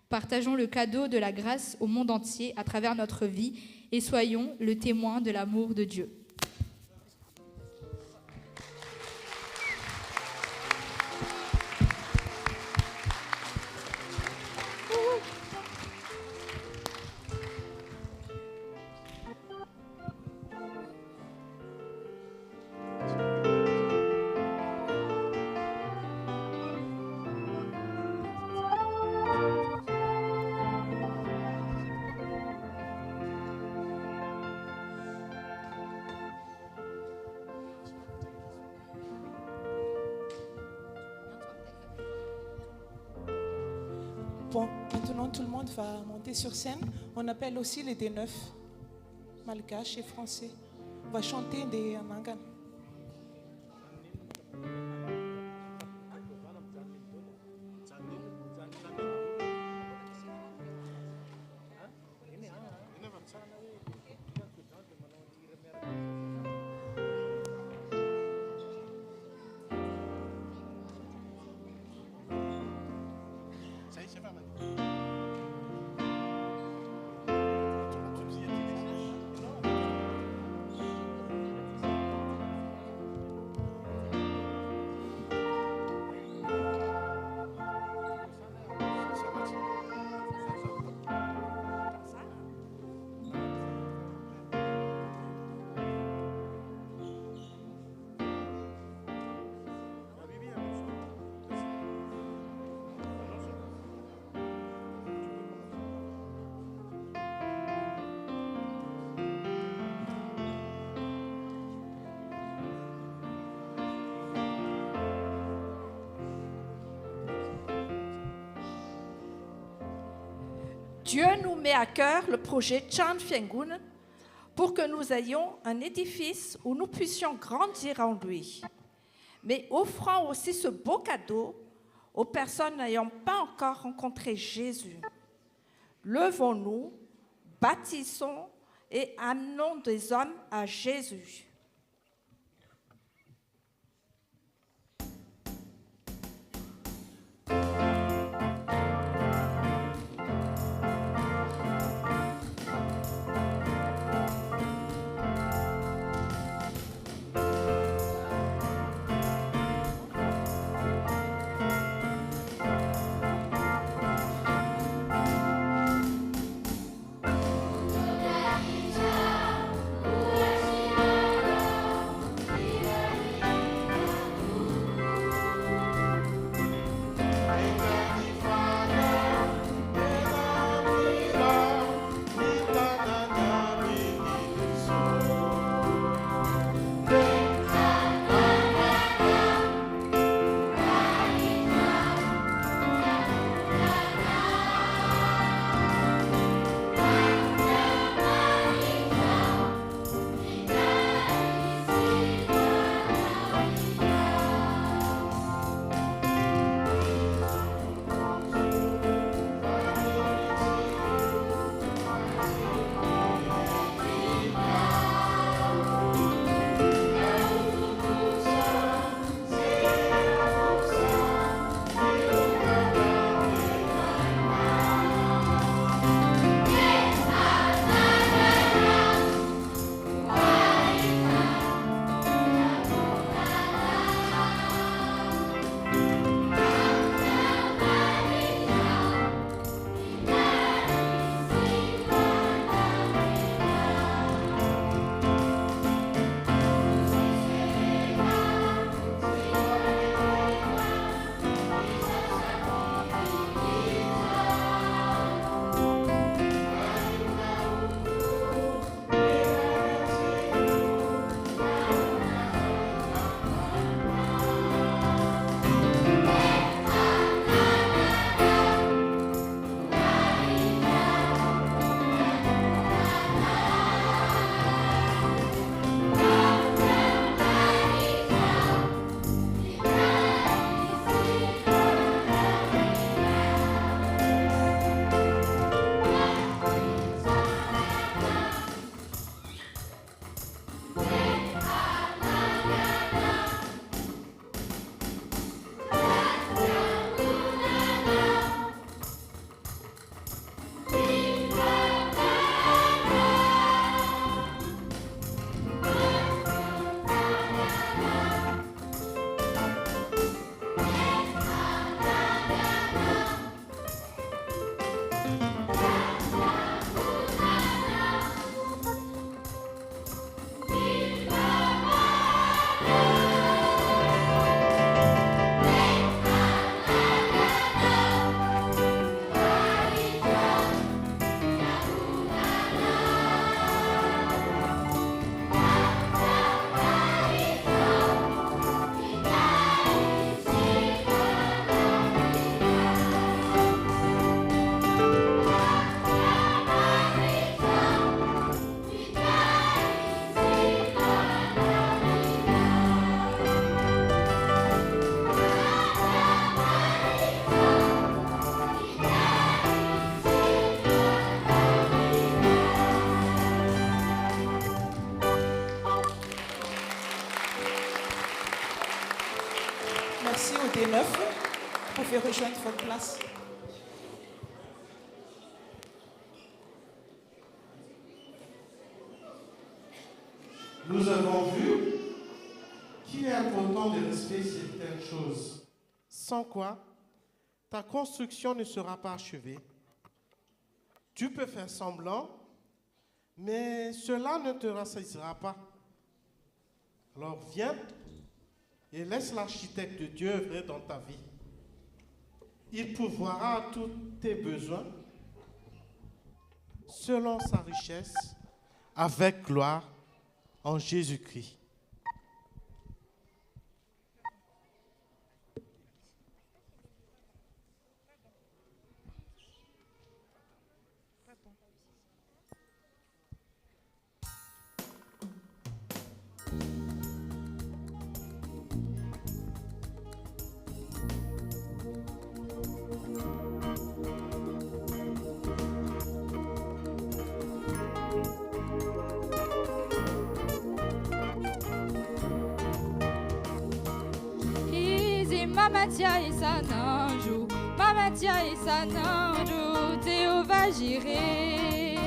Partageons le cadeau de la grâce au monde entier à travers notre vie et soyons le témoin de l'amour de Dieu. Bon, maintenant tout le monde va monter sur scène. On appelle aussi les D9, malgaches et français. On va chanter des mangan. Dieu nous met à cœur le projet Chan Fiengun pour que nous ayons un édifice où nous puissions grandir en lui, mais offrant aussi ce beau cadeau aux personnes n'ayant pas encore rencontré Jésus. Levons-nous, bâtissons et amenons des hommes à Jésus. Thank you. D9. Vous pouvez rejoindre votre place. Nous avons vu qu'il est important de respecter certaines choses, sans quoi ta construction ne sera pas achevée. Tu peux faire semblant, mais cela ne te rassasiera pas. Alors viens et laisse l'architecte de Dieu œuvrer dans ta vie. Il pourvoira à tous tes besoins selon sa richesse, avec gloire en Jésus-Christ. Mama tia isananju, mama tia isananju, Jehovah Jireh.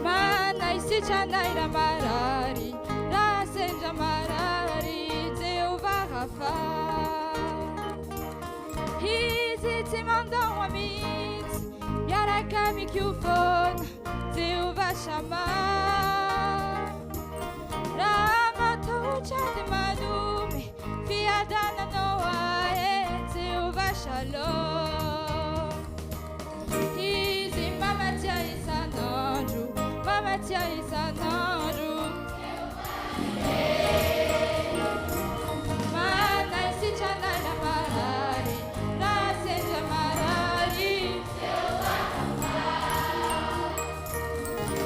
Mana isichana ira marari, rasenja marari, Jehovah Rafa. Hizi timandão amit, yarakami kyufon, Jehovah Shammah. Rama toucha de manume. Fiadana Noah, Jehovah Shalom. Easy, Mama Tia Isananju, Mama Tia Isananju. Mana Isichana na Marari, Rasenja Marari.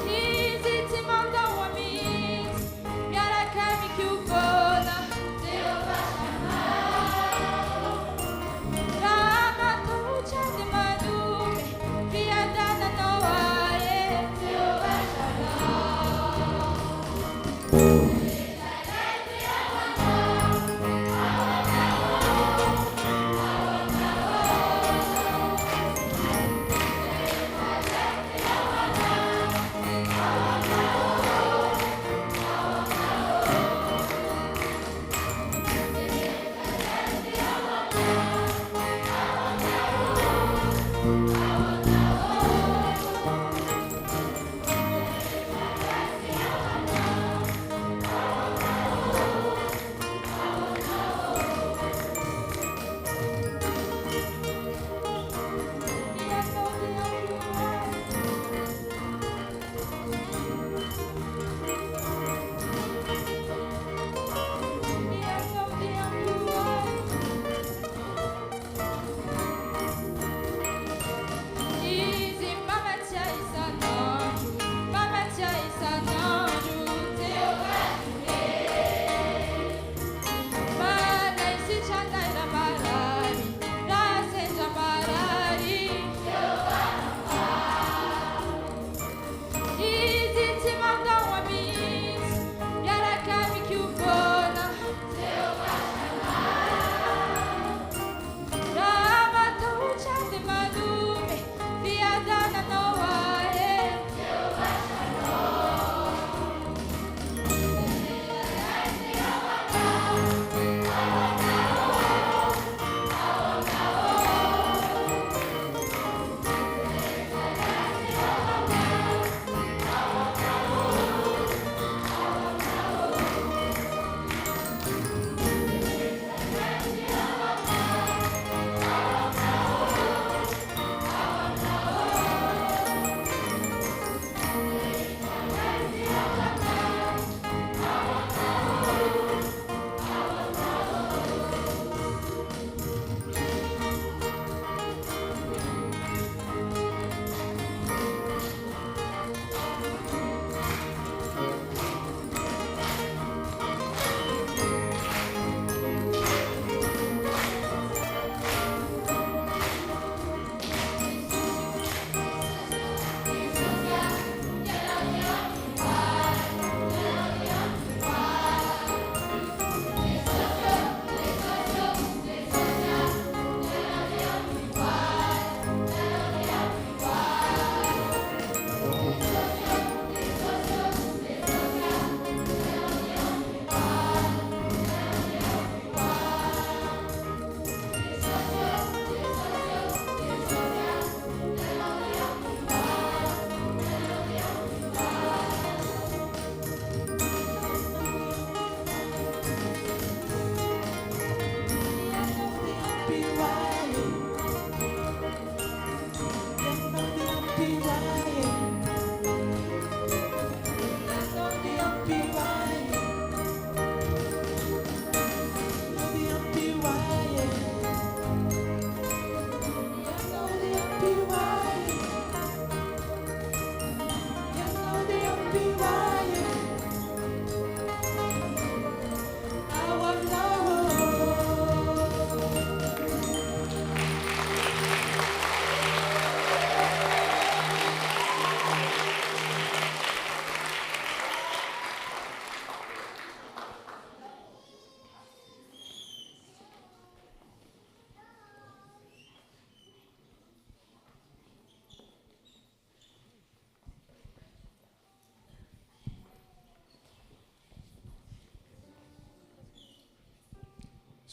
Easy, Timanda Wamit, Yarakami Kubona.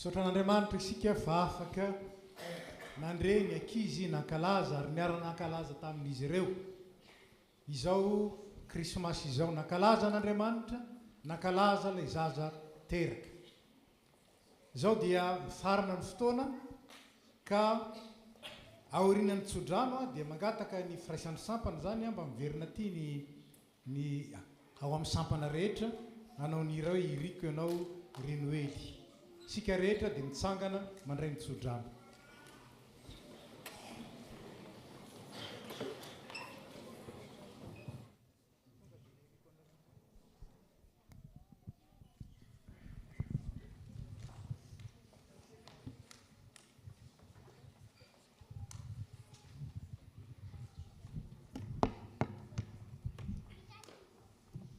Sotran'Andriamanitra isika fa afaka nandreny ankizy nankalaza ary niara-nankalaza tamin'izy ireo. Izao krismasy izao nankalaza n'Andriamanitra, nankalaza ilay zaza teraka. Izao dia mifarana ny fotoana ka aorian'ny tsodrano dia mangataka ny firaisan'ny sampana zany mba miverina aty ny ao amin'ny sampana rehetra anao ny ireo iriko ianao renoely. Sika rehetra dia mitsangana mandray ny tsodrano.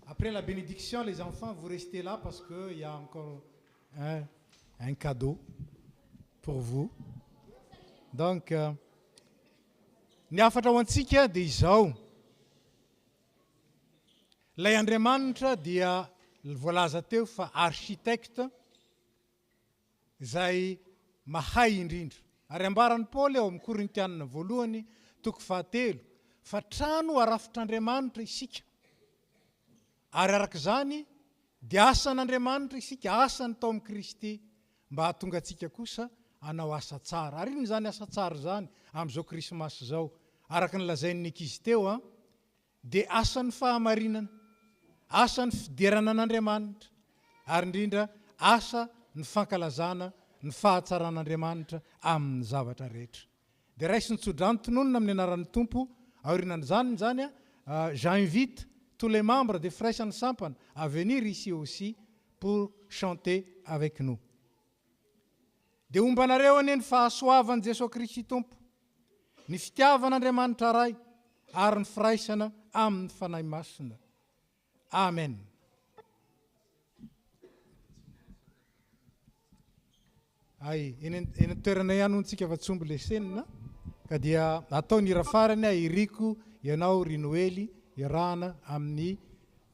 Après la bénédiction, les enfants, vous restez là parce qu'il y a encore un cadeau pour vous. Donc, ny afatra ho antsika dia izao. Ilay Andriamanitra dia voalaza teo fa architecte izay mahay indrindra. Ary ambaran'ny Paoly ao amin'ny Korintianina voalohany toko 7 fa trano arafitr'Andriamanitra isika. Ary araka izany dia asan'Andriamanitra isika, asany tao amin'ny Kristy mba hahatonga antsika kosa hanao asa tsara. Ary ino zany asa tsara zany amin'izao krismasy zao? Araka ny lazain'ny ankizy teo dia asan'ny fahamarinana, asan'ny fiderana an'Andriamanitra, ary indrindra asa ny fankalazana ny fahatsaran'Andriamanitra amin'ny zavatra rehetra. Dia raisy ny tsodrano tononona amin'ny anaran'ny Tompo aorianan'izany zany j'invite tous les membres des Frères and Sampana à venir ici aussi pour chanter avec nous. Dia ombanareo anie ny fahasoavan'i Jesosy Kristy Tompo, ny fitiavan'Andriamanitra ray ary ny firaisana amin'ny fanahy masina. Amen. Ay, eny toerana ihany ontsika fa tsombo le senina ka dia atao ny hira farany iriko ianao rinoely irana amin'ny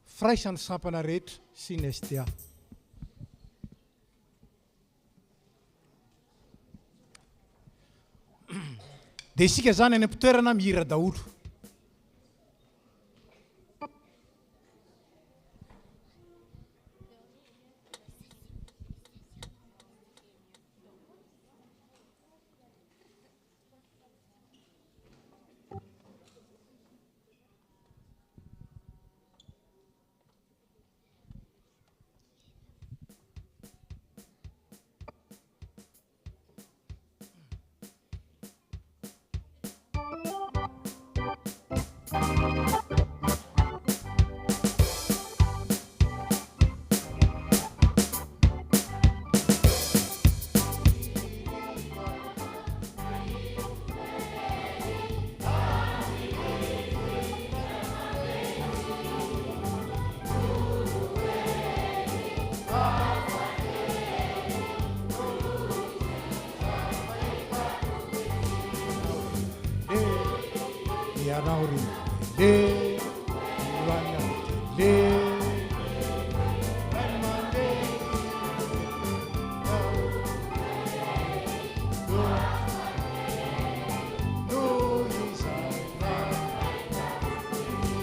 firaisan'ny sampana rehetra sy ny STA. Dia isika zany any am-pitoerana mihira daholo.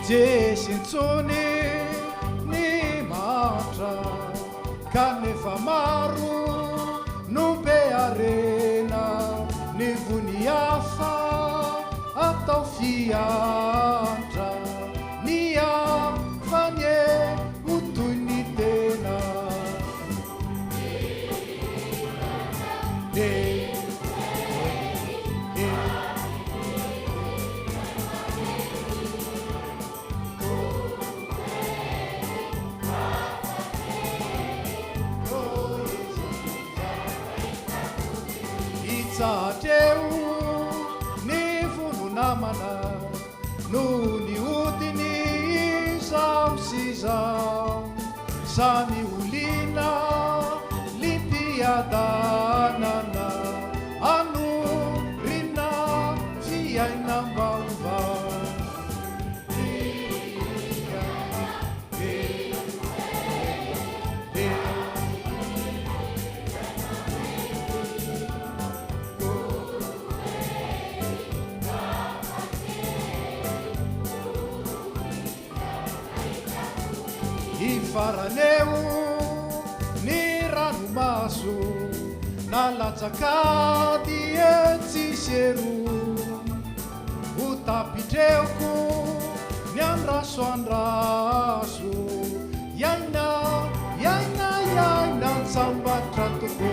Jesintsony ny matra kanefa maro no be arena ny vony hafa atao fiantra ny afanye ho toy ny tena. Sateu ni vunu namana no ni udini samsizam sani ulina limpiadanana anu rina via inambamba. ifaraneo ny ranomaso nalatsakady etsisero ho tapitreoko ny andrasoandraso iaina iaina iaina tsambatra toko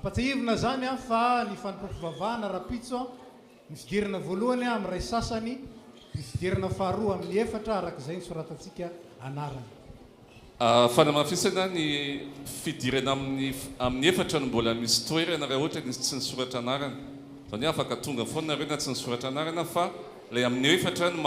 ampatsahivina zany a fa ny fanimpam-pivavahana rapitso a ny fidirana voalohany a amin'ny ray sasany ny fidirana faharoa amin'ny efatra arak'izay ny soratantsika anarany fanamafisana ny fidirana amin'ny efatra no mbola misy toerana raha ohatra nisy tsy ny soratra anarana zany hoe afaka tonga foana nareo na tsy ny soratra anarana fa ilay amin'ny efatra no